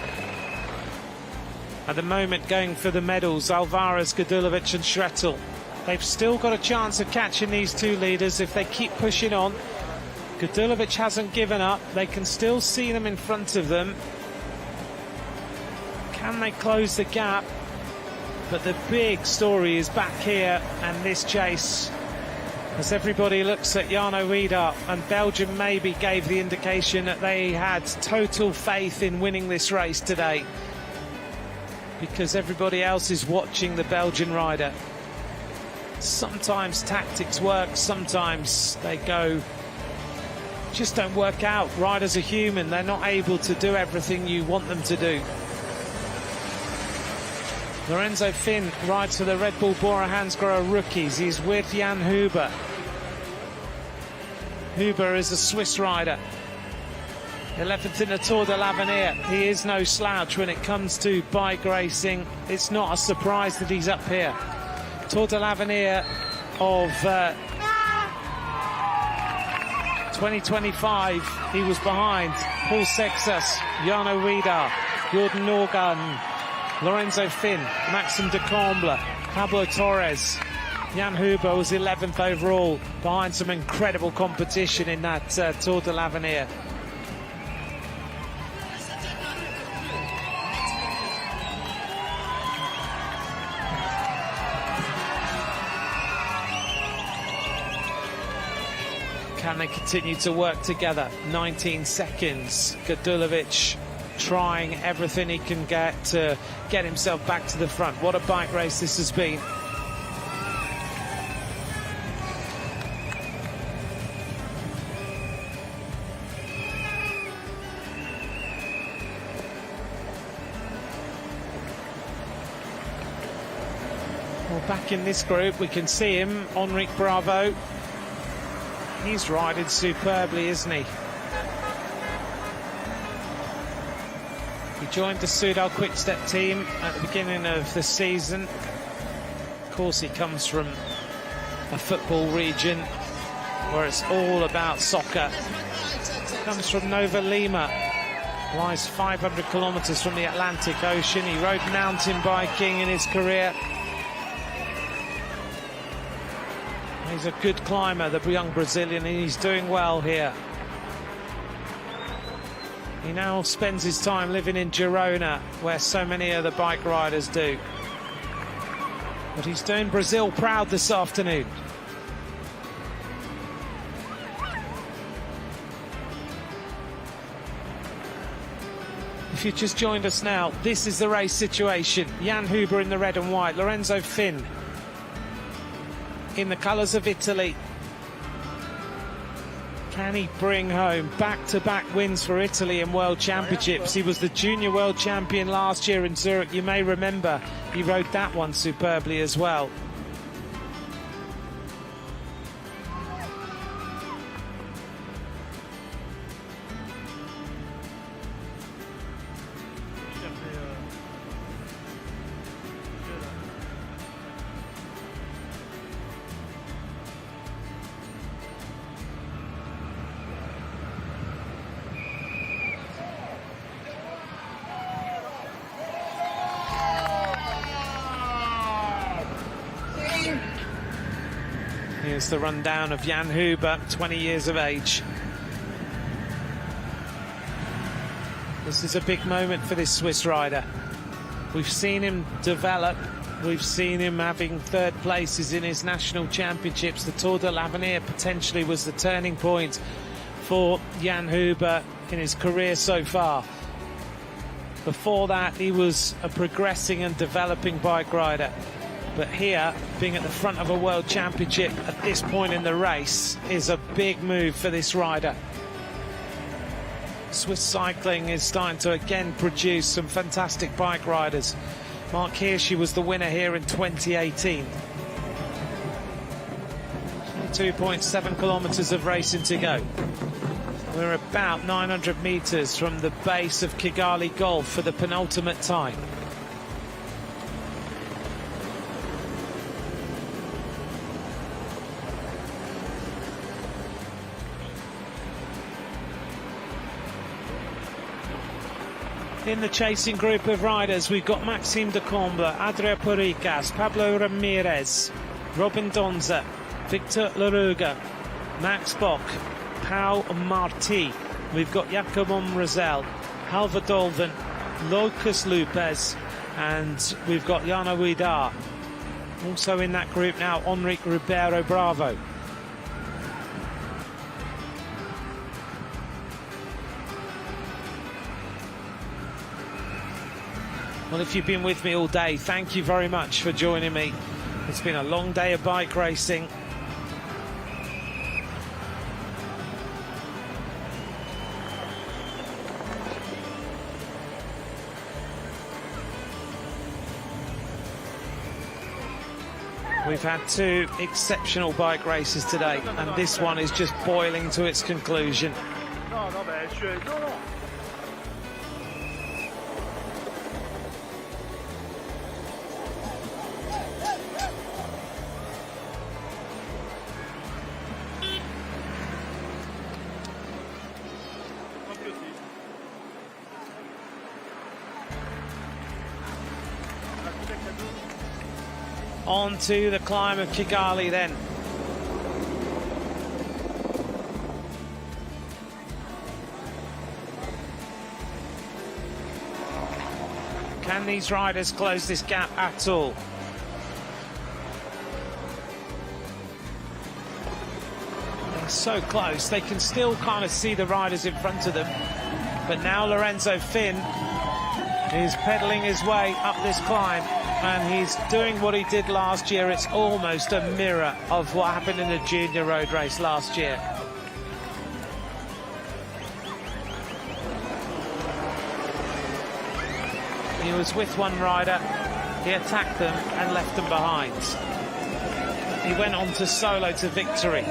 At the moment, going for the medals, Alvarez, Gadulovic and Shretl. They've still got a chance of catching these two leaders if they keep pushing on. Gadulovic hasn't given up. They can still see them in front of them. Can they close the gap? But the big story is back here and this chase, as everybody looks at Jarno Wiedar, and Belgium maybe gave the indication that they had total faith in winning this race today, because everybody else is watching the Belgian rider. Sometimes tactics work, sometimes they just don't work out. Riders are human, they're not able to do everything you want them to do. Lorenzo Finn rides for the Red Bull Bora Hansgrohe rookies. He's with Jan Huber. Huber is a Swiss rider. 11th in the Tour de l'Avenir. He is no slouch when it comes to bike racing. It's not a surprise that he's up here. Tour de l'Avenir of 2025, he was behind Paul Sexas, Jarno Wiedar, Jordan Norgan, Lorenzo Finn, Maxime de Comble, Pablo Torres. Jan Huber was 11th overall, behind some incredible competition in that Tour de l'Avenir. Can they continue to work together? 19 seconds. Gadulovic trying everything he can get to get himself back to the front. What a bike race this has been. Well, back in this group, we can see him, Enrique Bravo. He's riding superbly, isn't he? He joined the Soudal Quick-Step team at the beginning of the season. Of course, he comes from a football region where it's all about soccer. Comes from Nova Lima, lies 500 kilometers from the Atlantic Ocean. He rode mountain biking in his career. He's a good climber, the young Brazilian, and he's doing well here. He now spends his time living in Girona, where so many other bike riders do. But he's doing Brazil proud this afternoon. If you just joined us now, this is the race situation. Jan Huber in the red and white, Lorenzo Finn in the colours of Italy. Can he bring home back-to-back wins for Italy in World Championships? He was the junior world champion last year in Zurich. You may remember he rode that one superbly as well. Here's the rundown of Jan Huber, 20 years of age. This is a big moment for this Swiss rider. We've seen him develop. We've seen him having third places in his national championships. The Tour de l'Avenir potentially was the turning point for Jan Huber in his career so far. Before that, he was a progressing and developing bike rider. But here, being at the front of a world championship at this point in the race is a big move for this rider. Swiss cycling is starting to again produce some fantastic bike riders. Mark Hirschi was the winner here in 2018. 2.7 kilometers of racing to go. We're about 900 meters from the base of Kigali Gulf for the penultimate time. In the chasing group of riders, we've got Maxime de Comble, Adria Poricas, Pablo Ramirez, Robin Donza, Victor Laruga, Max Bock, Pau Marti. We've got Jacobo Mrazel, Halva Dolven, Lucas Lopez, and we've got Jana Widar. Also in that group now, Enrique Ribeiro Bravo. Well, if you've been with me all day, thank you very much for joining me. It's been a long day of bike racing. We've had two exceptional bike races today, and this one is just boiling to its conclusion. On to the climb of Kigali then. Can these riders close this gap at all? They're so close, they can still kind of see the riders in front of them. But now Lorenzo Finn is pedalling his way up this climb, and he's doing what he did last year. It's almost a mirror of what happened in the junior road race last year. He was with one rider, he attacked them and left them behind. He went on to solo to victory.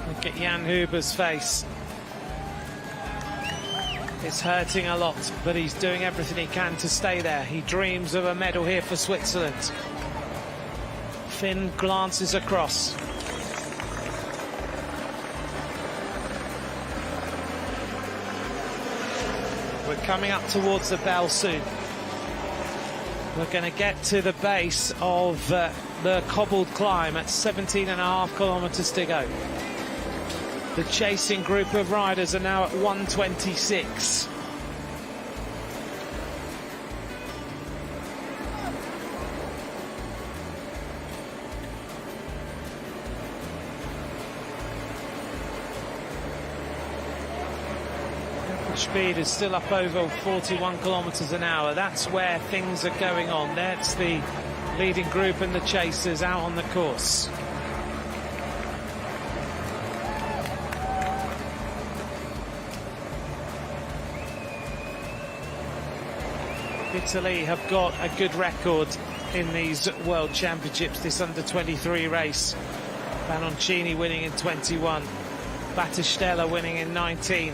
Look at Jan Huber's face. It's hurting a lot, but he's doing everything he can to stay there. He dreams of a medal here for Switzerland. Finn glances across. We're coming up towards the bell soon. We're going to get to the base of the cobbled climb at 17.5 kilometers to go. The chasing group of riders are now at 1:26. Speed is still up over 41 kilometers an hour. That's where things are going on. That's the leading group and the chasers out on the course. Italy have got a good record in these World Championships, this under-23 race. Banoncini winning in 21, Battistella winning in 19.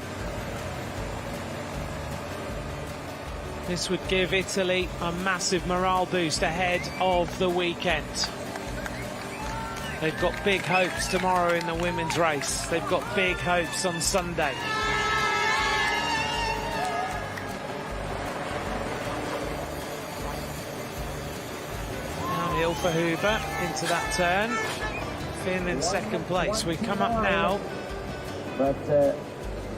This would give Italy a massive morale boost ahead of the weekend. They've got big hopes tomorrow in the women's race. They've got big hopes on Sunday. Downhill for Huber into that turn. Finn in second place. We come up now. But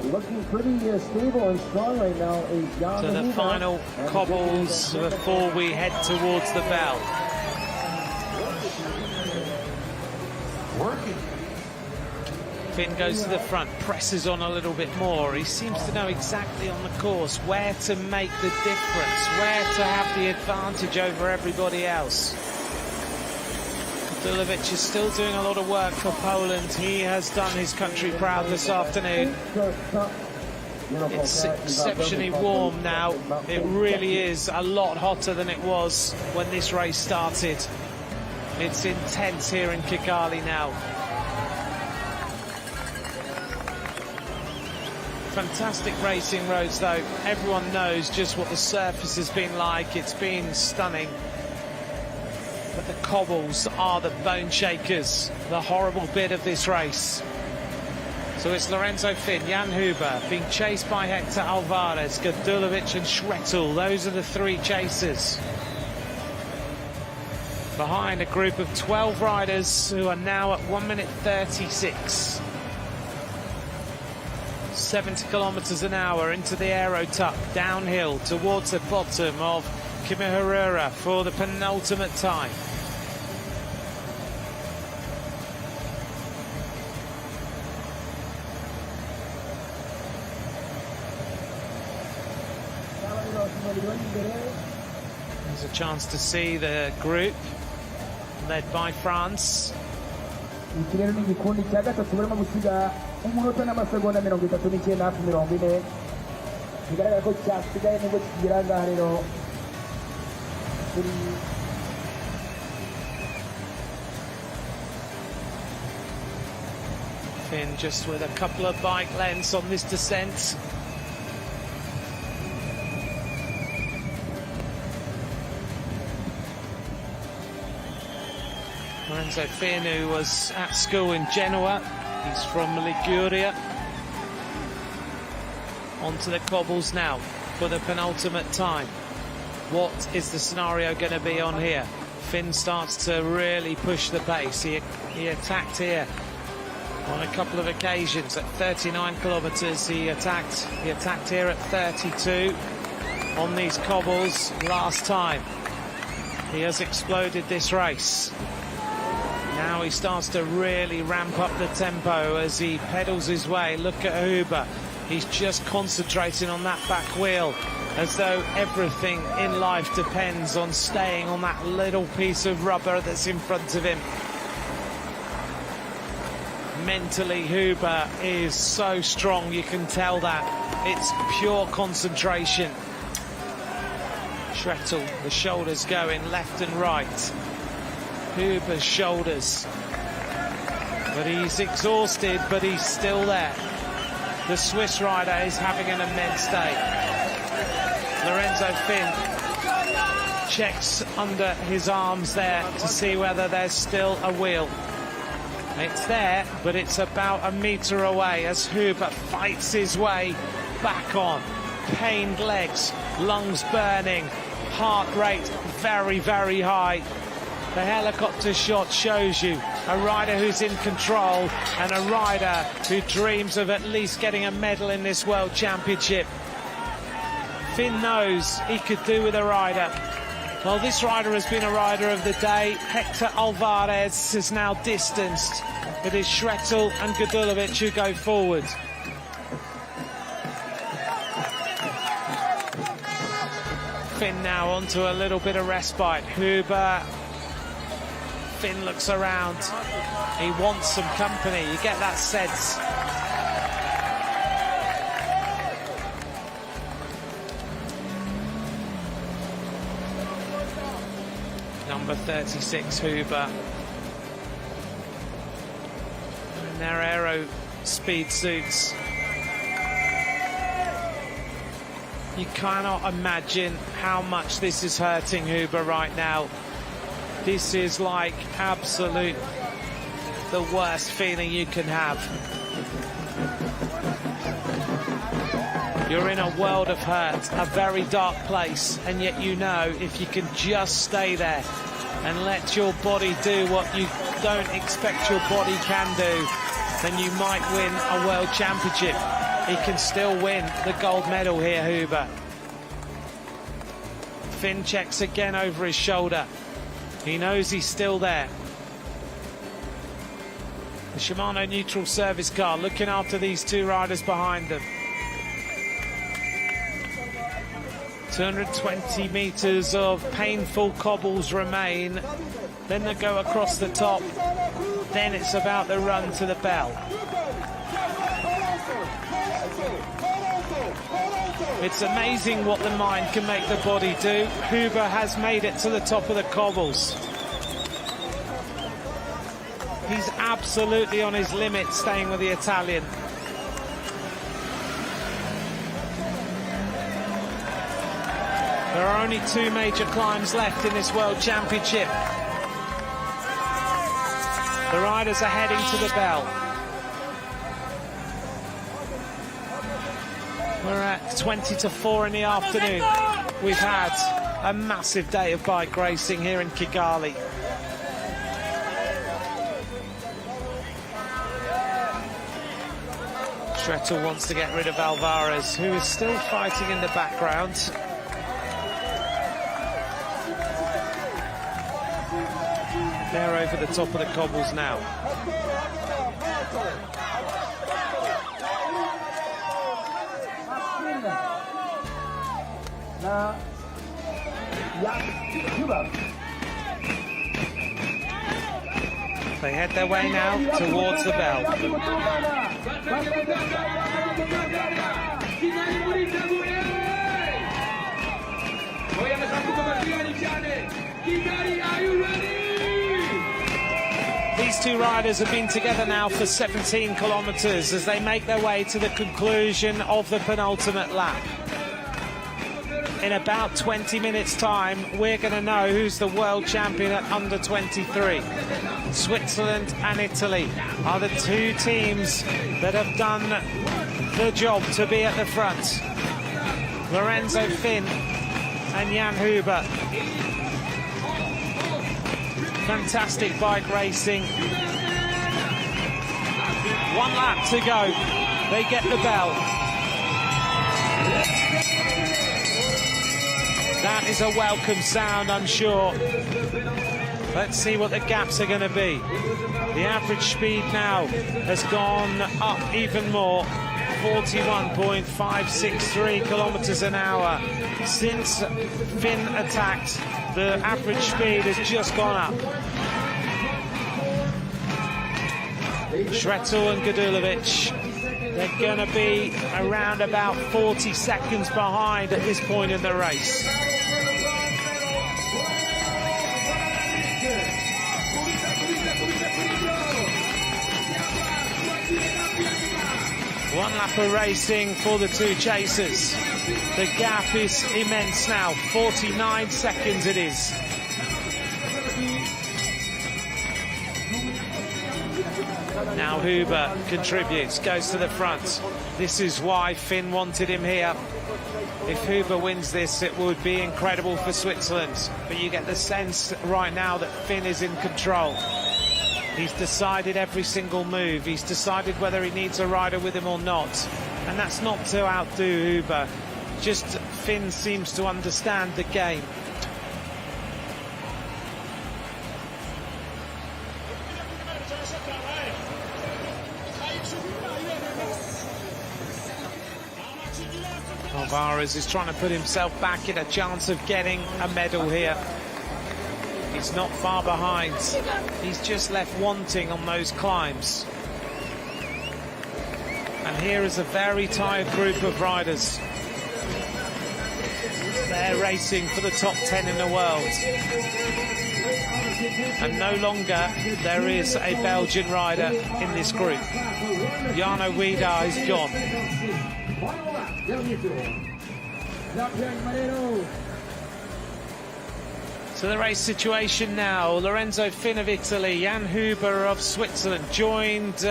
looking pretty stable and strong right now is Jan to the Huber. final cobbles before we head towards the bell. Finn goes to the front, presses on a little bit more. He seems to know exactly on the course where to make the difference, where to have the advantage over everybody else. Dulovic is still doing a lot of work for Poland. He has done his country proud this afternoon. It's exceptionally warm now. It really is a lot hotter than it was when this race started. It's intense here in Kigali now. Fantastic racing roads though. Everyone knows just what the surface has been like. It's been stunning. But the cobbles are the bone shakers, the horrible bit of this race. So it's Lorenzo Finn, Jan Huber, being chased by Hector Alvarez, Gadulovic and Schrettel. Those are the three chasers. Behind a group of 12 riders who are now at 1 minute 36. 70 kilometers an hour into the aero tuck, downhill towards the bottom of Kimihurura for the penultimate time. There's a chance to see the group led by France. umunota n'amasegonda 39 hafi 40 bigaragara ko cyasigaye nubwo kigira ngaha rero Finn just with a couple of bike lengths on this descent. Lorenzo Finn, who was at school in Genoa, he's from Liguria. Onto the cobbles now for the penultimate time. What is the scenario going to be on here? Finn starts to really push the pace. He attacked here on a couple of occasions at 39 kilometers. He attacked here at 32 on these cobbles last time. He has exploded this race. Now he starts to really ramp up the tempo as he pedals his way. Look at Huber. He's just concentrating on that back wheel as though everything in life depends on staying on that little piece of rubber that's in front of him. Mentally, Huber is so strong, you can tell that. It's pure concentration. Schrettel, the shoulders going left and right. Huber's shoulders. But he's exhausted, but he's still there. The Swiss rider is having an immense day. Lorenzo Finn checks under his arms there to see whether there's still a wheel. It's there, but it's about a metre away as Huber fights his way back on. Pained legs, lungs burning, heart rate very, very high. The helicopter shot shows you a rider who's in control and a rider who dreams of at least getting a medal in this World Championship. Finn knows he could do with a rider. Well, this rider has been a rider of the day. Hector Alvarez is now distanced. It is Schrettel and Gadulovic who go forward. Finn now onto a little bit of respite. Huber. Finn looks around. He wants some company. You get that sense. Number 36, Huber. In their aero speed suits. You cannot imagine how much this is hurting Huber right now. This is like absolute the worst feeling you can have. You're in a world of hurt, a very dark place, and yet you know if you can just stay there and let your body do what you don't expect your body can do, then you might win a World Championship. He can still win the gold medal here, Huber. Finn checks again over his shoulder. He knows he's still there. The Shimano neutral service car looking after these two riders behind them. 220 metres of painful cobbles remain. Then they go across the top. Then it's about the run to the bell. It's amazing what the mind can make the body do. Huber has made it to the top of the cobbles. He's absolutely on his limit staying with the Italian. There are only two major climbs left in this World Championship. The riders are heading to the bell. We're at 20 to 4 in the afternoon. We've had a massive day of bike racing here in Kigali. Schrettel wants to get rid of Alvarez, who is still fighting in the background. They're over the top of the cobbles now. They head their way now towards the bell. These two riders have been together now for 17 kilometres as they make their way to the conclusion of the penultimate lap. In about 20 minutes' time, we're going to know who's the world champion at under 23. Switzerland and Italy are the two teams that have done the job to be at the front. Lorenzo Finn and Jan Huber. Fantastic bike racing. 1 lap to go. They get the bell. That is a welcome sound, I'm sure. Let's see what the gaps are going to be. The average speed now has gone up even more. 41.563 kilometres an hour. Since Finn attacked, the average speed has just gone up. Schrettel and Gadulovic, they're going to be around about 40 seconds behind at this point in the race. One lap of racing for the two chasers. The gap is immense now, 49 seconds it is. Now Huber contributes, goes to the front. This is why Finn wanted him here. If Huber wins this, it would be incredible for Switzerland. But you get the sense right now that Finn is in control. He's decided every single move. He's decided whether he needs a rider with him or not. And that's not to outdo Huber. Just Finn seems to understand the game. Alvarez is trying to put himself back in a chance of getting a medal here. He's not far behind. He's just left wanting on those climbs. And here is a very tired group of riders. They're racing for the top 10 in the world. And no longer there is a Belgian rider in this group. Jarno Wiedar is gone. So the race situation now, Lorenzo Finn of Italy, Jan Huber of Switzerland joined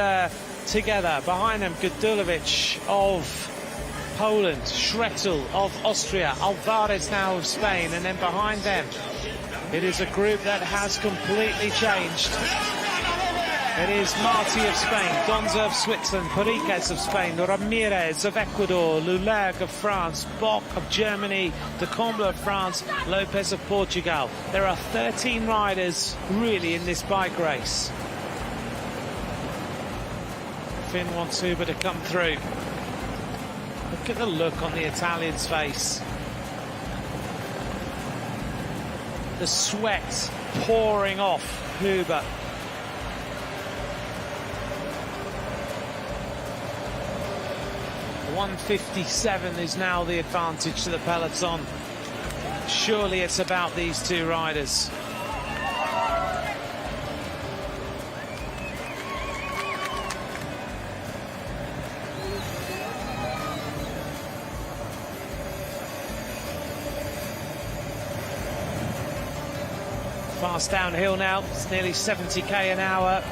together. Behind them, Gadulovic of Poland, Schrettel of Austria, Alvarez now of Spain, and then behind them, it is a group that has completely changed. It is Marti of Spain, Gonza of Switzerland, Pariquez of Spain, Ramirez of Ecuador, Lulerg of France, Bock of Germany, De Comble of France, Lopez of Portugal. There are 13 riders really in this bike race. Finn wants Huber to come through. Look at the look on the Italian's face. The sweat pouring off Huber. .157 is now the advantage to the peloton. Surely it's about these two riders. Fast downhill now, it's nearly 70k an hour.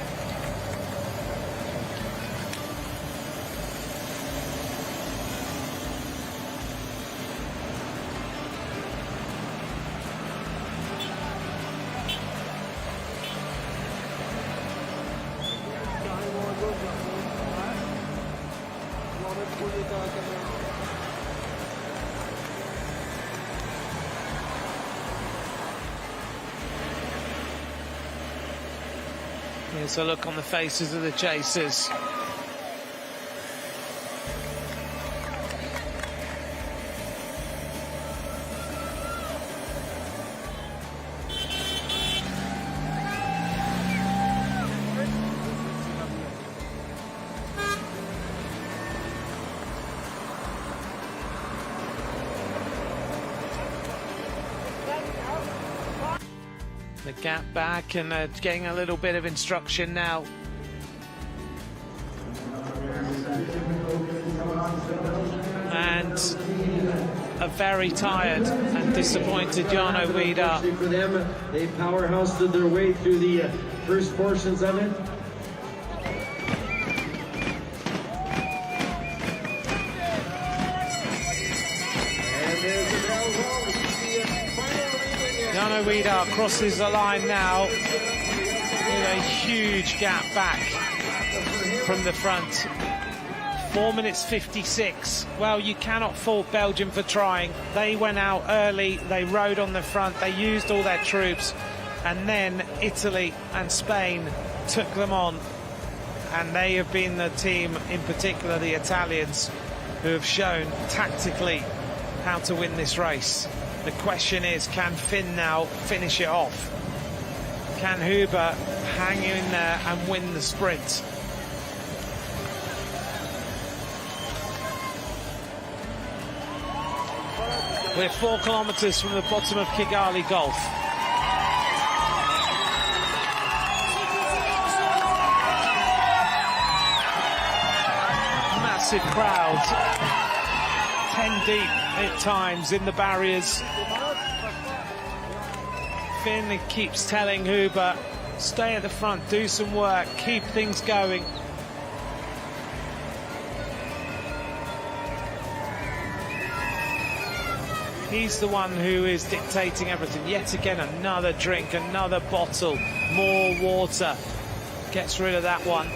Here's a look on the faces of the chasers. The gap back and getting a little bit of instruction now. And a very tired and disappointed Jarno Wieder. For them, they powerhoused their way through the first portions of it. Jarno Wieder crosses the line now with a huge gap back from the front. 4 minutes 56. Well, you cannot fault Belgium for trying. They went out early, they rode on the front, they used all their troops, and then Italy and Spain took them on. And they have been the team, in particular the Italians, who have shown tactically how to win this race. The question is, can Finn now finish it off? Can Huber hang in there and win the sprint? We're 4 kilometres from the bottom of Kigali Gulf. Massive crowd, 10 deep at times in the barriers. Finn keeps telling Huber, stay at the front, do some work, keep things going. He's the one who is dictating everything. Yet again, another drink, another bottle, more water. Gets rid of that one.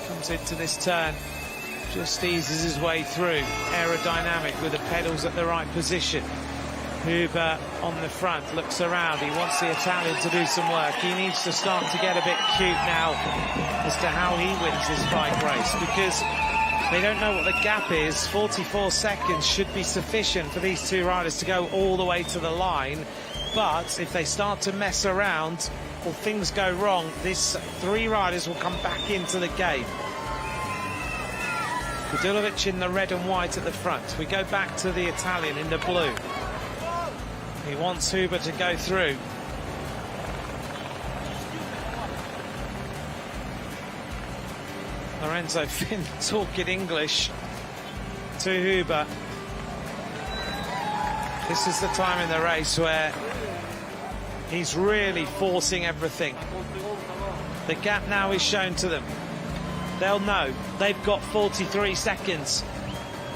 Comes into this turn. Just eases his way through. Aerodynamic with the pedals at the right position. Huber on the front, looks around. He wants the Italian to do some work. He needs to start to get a bit cute now as to how he wins this bike race, because they don't know what the gap is. 44 seconds should be sufficient for these two riders to go all the way to the line. But if they start to mess around or things go wrong, these 3 riders will come back into the game. Kudulovic in the red and white at the front. We go back to the Italian in the blue. He wants Huber to go through. Lorenzo Finn talking English to Huber. This is the time in the race where he's really forcing everything. The gap now is shown to them. They'll know they've got 43 seconds.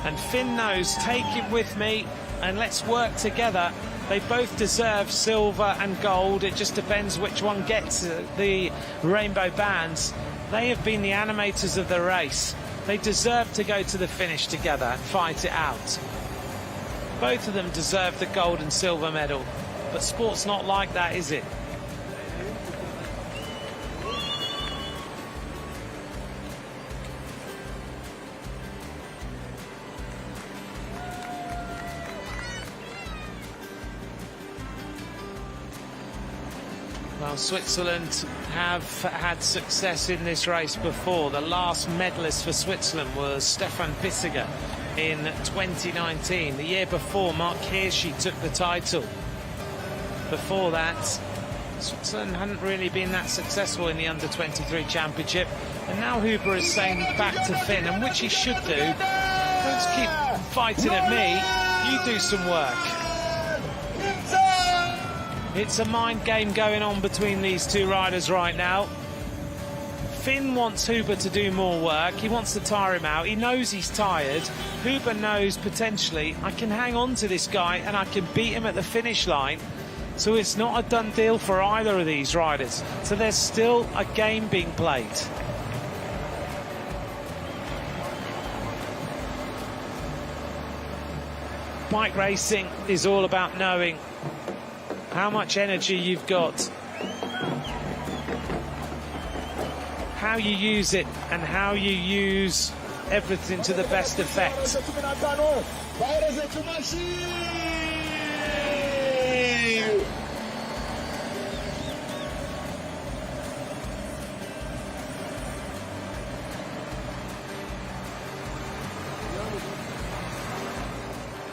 And Finn knows, take it with me and let's work together. They both deserve silver and gold. It just depends which one gets the rainbow bands. They have been the animators of the race. They deserve to go to the finish together and fight it out. Both of them deserve the gold and silver medal. But sport's not like that, is it? Well, Switzerland have had success in this race before. The last medalist for Switzerland was Stefan Bissiger in 2019. The year before, Mark Hirschi took the title. Before that, Switzerland hadn't really been that successful in the under-23 championship. And now Huber is saying back to Finn, and which he should do. Don't keep fighting at me. You do some work. It's a mind game going on between these two riders right now. Finn wants Huber to do more work. He wants to tire him out. He knows he's tired. Huber knows potentially I can hang on to this guy and I can beat him at the finish line. So it's not a done deal for either of these riders. So there's still a game being played. Bike racing is all about knowing how much energy you've got, how you use it, and how you use everything to the best effect.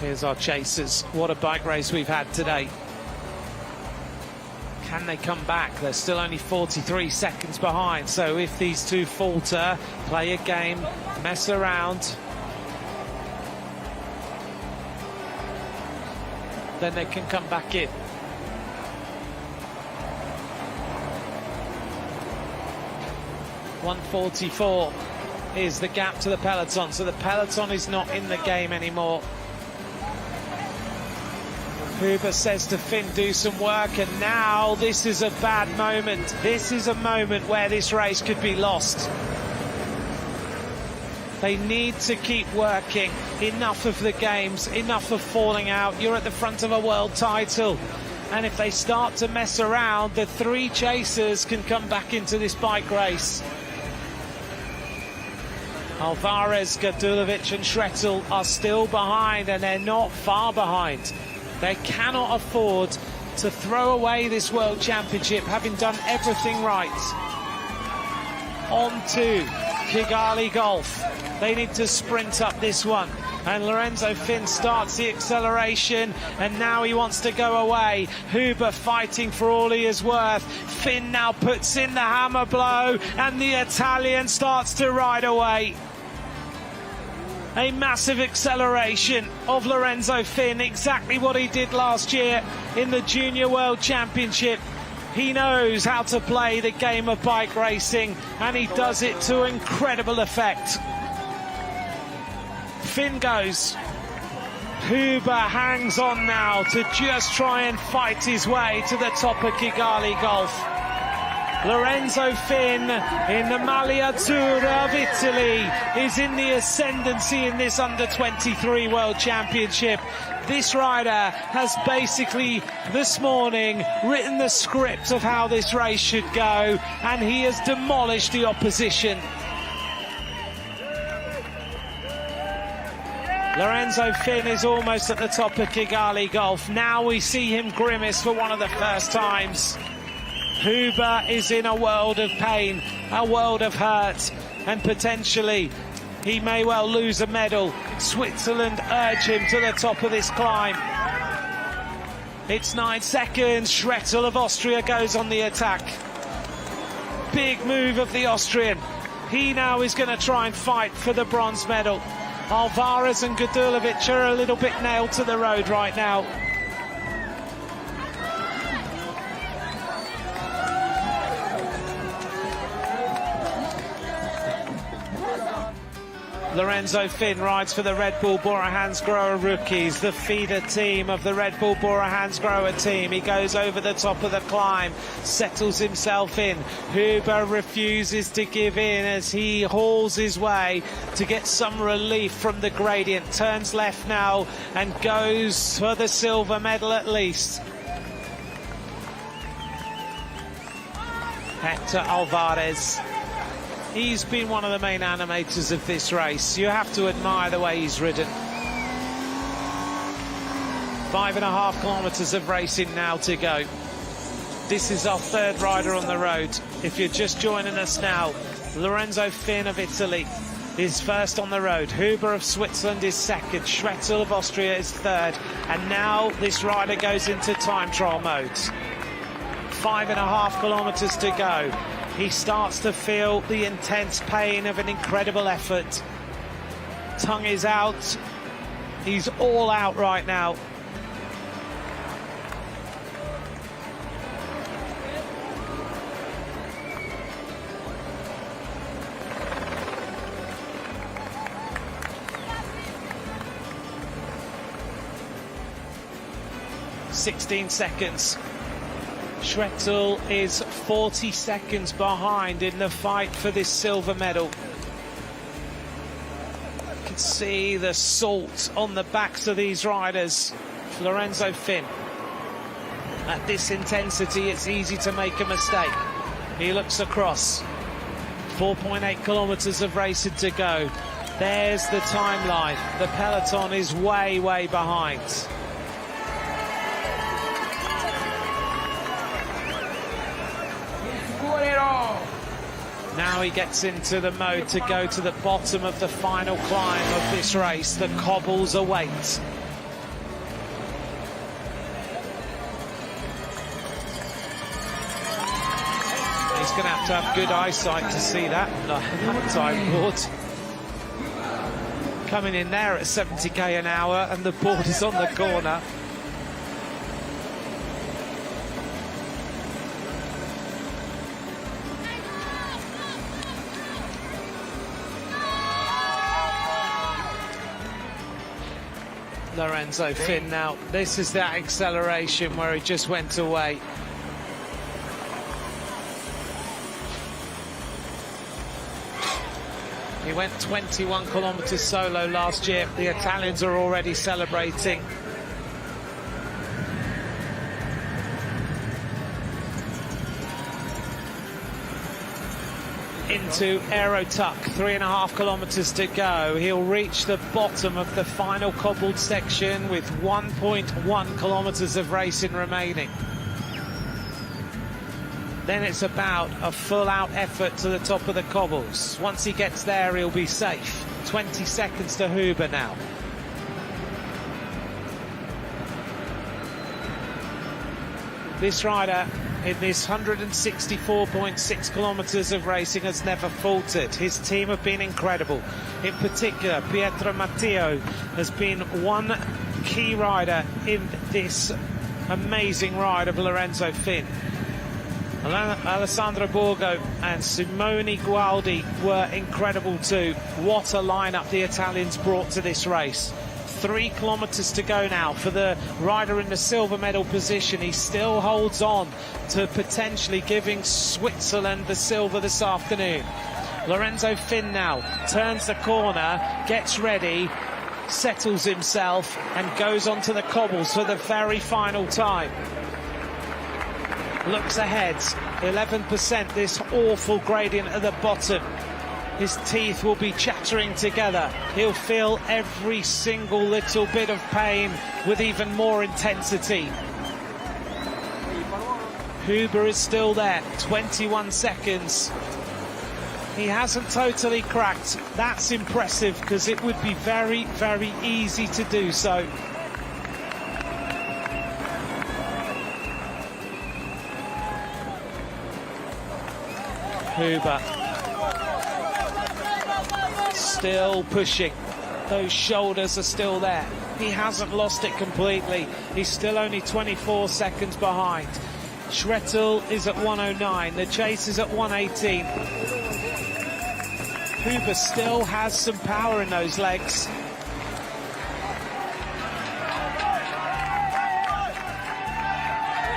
Here's our chasers. What a bike race we've had today. Can they come back? They're still only 43 seconds behind. So if these two falter, play a game, mess around, then they can come back in. .144 is the gap to the peloton. So the peloton is not in the game anymore. Huber says to Finn, do some work, and now this is a bad moment. This is a moment where this race could be lost. They need to keep working. Enough of the games, enough of falling out. You're at the front of a world title. And if they start to mess around, the three chasers can come back into this bike race. Alvarez, Gadulovic and Schrettel are still behind, and they're not far behind. They cannot afford to throw away this World Championship, having done everything right. On to Kigali Golf. They need to sprint up this one. And Lorenzo Finn starts the acceleration, and now he wants to go away. Huber fighting for all he is worth. Finn now puts in the hammer blow, and the Italian starts to ride away. A massive acceleration of Lorenzo Finn, exactly what he did last year in the Junior World Championship. He knows how to play the game of bike racing, and he does it to incredible effect. Finn goes. Huber hangs on now to just try and fight his way to the top of Kigali Golf. Lorenzo Finn in the Maglia Azzurra of Italy is in the ascendancy in this under-23 World Championship. This rider has basically this morning written the script of how this race should go, and he has demolished the opposition. Lorenzo Finn is almost at the top of Kigali Golf. Now we see him grimace for one of the first times. Huber is in a world of pain, a world of hurt, and potentially he may well lose a medal. Switzerland urge him to the top of this climb. It's 9 seconds. Schrettel of Austria goes on the attack. Big move of the Austrian. He now is going to try and fight for the bronze medal. Alvarez and Gadulovic are a little bit nailed to the road right now. Lorenzo Finn rides for the Red Bull Bora Hansgrohe rookies, the feeder team of the Red Bull Bora Hansgrohe team. He goes over the top of the climb, settles himself in. Huber refuses to give in as he hauls his way to get some relief from the gradient. Turns left now and goes for the silver medal at least. Hector Alvarez. He's been one of the main animators of this race. You have to admire the way he's ridden. 5.5 kilometres of racing now to go. This is our third rider on the road. If you're just joining us now, Lorenzo Finn of Italy is first on the road. Huber of Switzerland is second. Schrettel of Austria is third. And now this rider goes into time trial mode. 5.5 kilometers to go. He starts to feel the intense pain of an incredible effort. Tongue is out. He's all out right now. ...16 seconds. Schrettel is 40 seconds behind in the fight for this silver medal. You can see the salt on the backs of these riders. Lorenzo Finn. At this intensity, it's easy to make a mistake. He looks across. 4.8 kilometers of racing to go. There's the timeline. The peloton is way, way behind. Now he gets into the mode to go to the bottom of the final climb of this race. The cobbles await. He's going to have good eyesight to see that time board. Coming in there at 70k an hour, and the board is on the corner. Lorenzo Finn now. This is that acceleration where he just went away. He went 21 kilometers solo last year. The Italians are already celebrating. Into Aero Tuck, 3.5 kilometers to go. He'll reach the bottom of the final cobbled section with 1.1 kilometers of racing remaining. Then it's about a full-out effort to the top of the cobbles. Once he gets there, he'll be safe. 20 seconds to Huber now. This rider in this 164.6 kilometers of racing has never faltered. His team have been incredible. In particular, Pietro Matteo has been one key rider in this amazing ride of Lorenzo Finn. Alessandro Borgo and Simone Gualdi were incredible too. What a lineup the Italians brought to this race. 3 kilometers to go now for the rider in the silver medal position. He still holds on to potentially giving Switzerland the silver this afternoon. Lorenzo Finn now turns the corner, gets ready, settles himself and goes onto the cobbles for the very final time. Looks ahead, 11%, this awful gradient at the bottom. His teeth will be chattering together. He'll feel every single little bit of pain with even more intensity. Huber is still there, 21 seconds. He hasn't totally cracked. That's impressive because it would be very, very easy to do so. Huber still pushing. Those shoulders are still there. He hasn't lost it completely. He's still only 24 seconds behind. Schrettel is at 109. The chase is at 118. Huber still has some power in those legs.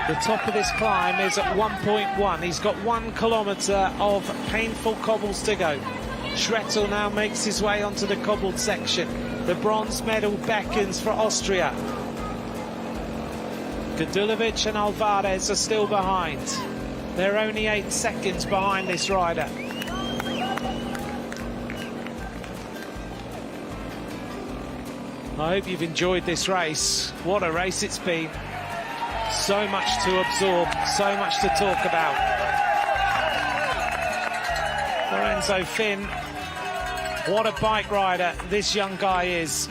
The top of this climb is at 1.1. He's got 1 kilometer of painful cobbles to go. Schrettel now makes his way onto the cobbled section. The bronze medal beckons for Austria. Gadulovic and Alvarez are still behind. They're only 8 seconds behind this rider. I hope you've enjoyed this race. What a race it's been. So much to absorb, so much to talk about. Lorenzo Finn, what a bike rider this young guy is.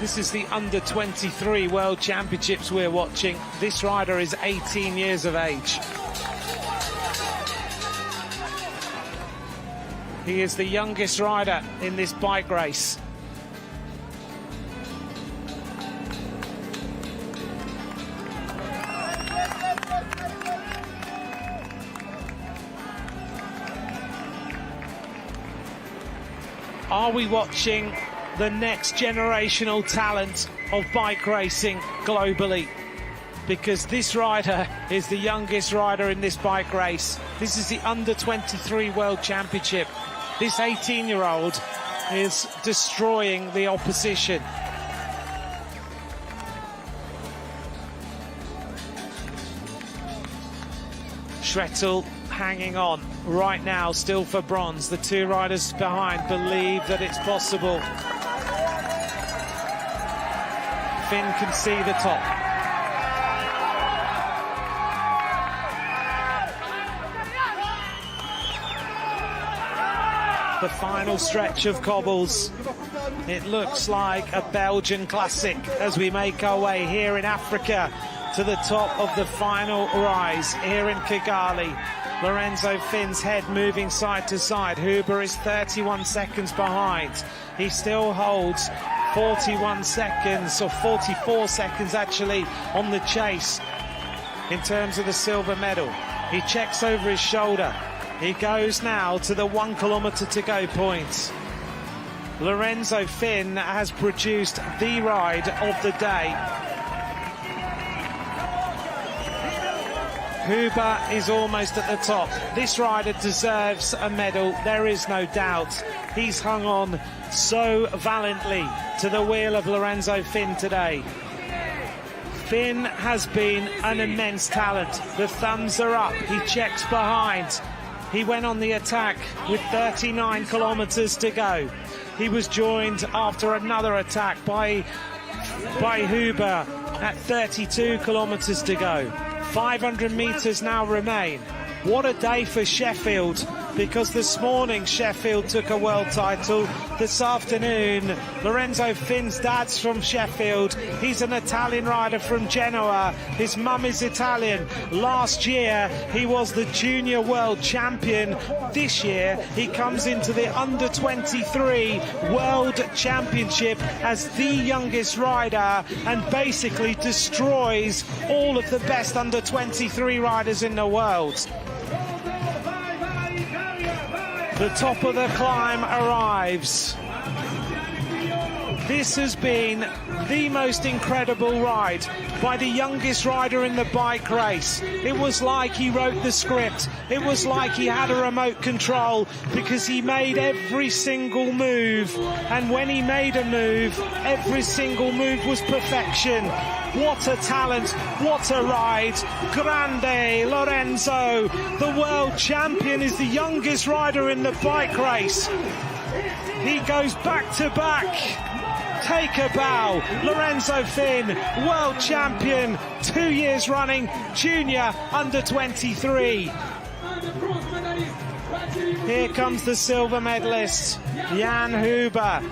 This is the under-23 World Championships we're watching. This rider is 18 years of age. He is the youngest rider in this bike race. Are we watching the next generational talent of bike racing globally? Because this rider is the youngest rider in this bike race. This is the under-23 World Championship. This 18-year-old is destroying the opposition. Schrettel hanging on right now, still for bronze. The two riders behind believe that it's possible. Finn can see the top. The final stretch of cobbles. It looks like a Belgian classic as we make our way here in Africa to the top of the final rise here in Kigali. Lorenzo Finn's head moving side to side. Huber is 31 seconds behind. He still holds 41 seconds, or 44 seconds actually, on the chase in terms of the silver medal. He checks over his shoulder. He goes now to the 1 kilometre to go point. Lorenzo Finn has produced the ride of the day. Huber is almost at the top. This rider deserves a medal, there is no doubt. He's hung on so valiantly to the wheel of Lorenzo Finn today. Finn has been an immense talent. The thumbs are up, he checks behind. He went on the attack with 39 kilometres to go. He was joined after another attack by Huber at 32 kilometres to go. 500 metres now remain. What a day for Sheffield, because this morning Sheffield took a world title. This afternoon, Lorenzo Finn's dad's from Sheffield. He's an Italian rider from Genoa. His mum is Italian. Last year, he was the junior world champion. This year, he comes into the under-23 World Championship as the youngest rider and basically destroys all of the best under-23 riders in the world. The top of the climb arrives. This has been the most incredible ride by the youngest rider in the bike race. It was like he wrote the script. It was like he had a remote control, because he made every single move. And when he made a move, every single move was perfection. What a talent, what a ride. Grande Lorenzo, the world champion, is the youngest rider in the bike race. He goes back to back. Take a bow. Lorenzo Finn, world champion, 2 years running, junior under-23. Here comes the silver medalist, Jan Huber.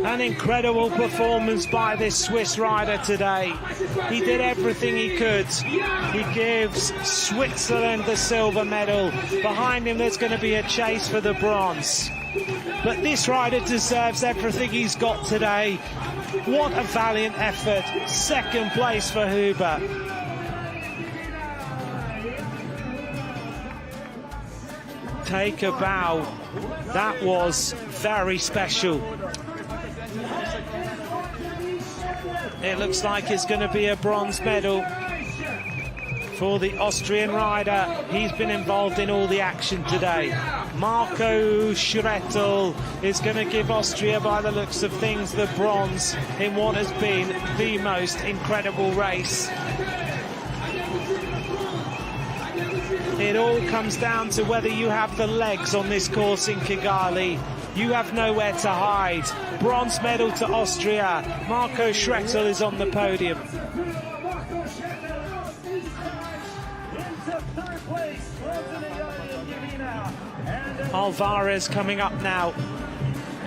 An incredible performance by this Swiss rider today. He did everything he could. He gives Switzerland the silver medal. Behind him there's going to be a chase for the bronze. But this rider deserves everything he's got today. What a valiant effort. Second place for Huber. Take a bow. That was very special. It looks like it's going to be a bronze medal for the Austrian rider. He's been involved in all the action today. Marco Schrettel is going to give Austria, by the looks of things, the bronze in what has been the most incredible race. It all comes down to whether you have the legs on this course in Kigali. You have nowhere to hide. Bronze medal to Austria. Marco Schrettel is on the podium. Alvarez coming up now.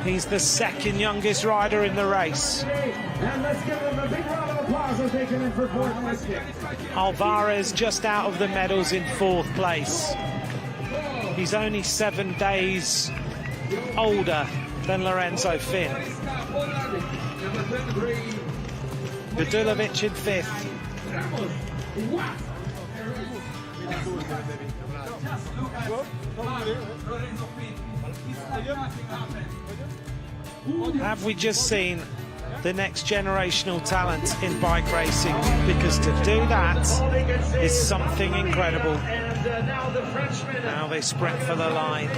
He's the second youngest rider in the race. And let's give them a big round of applause as they come in for fourth place. Alvarez just out of the medals in fourth place. He's only 7 days older than Lorenzo Finn. Radulovic in fifth. Have we just seen the next generational talent in bike racing? Because to do that is something incredible. Now they sprint for the line.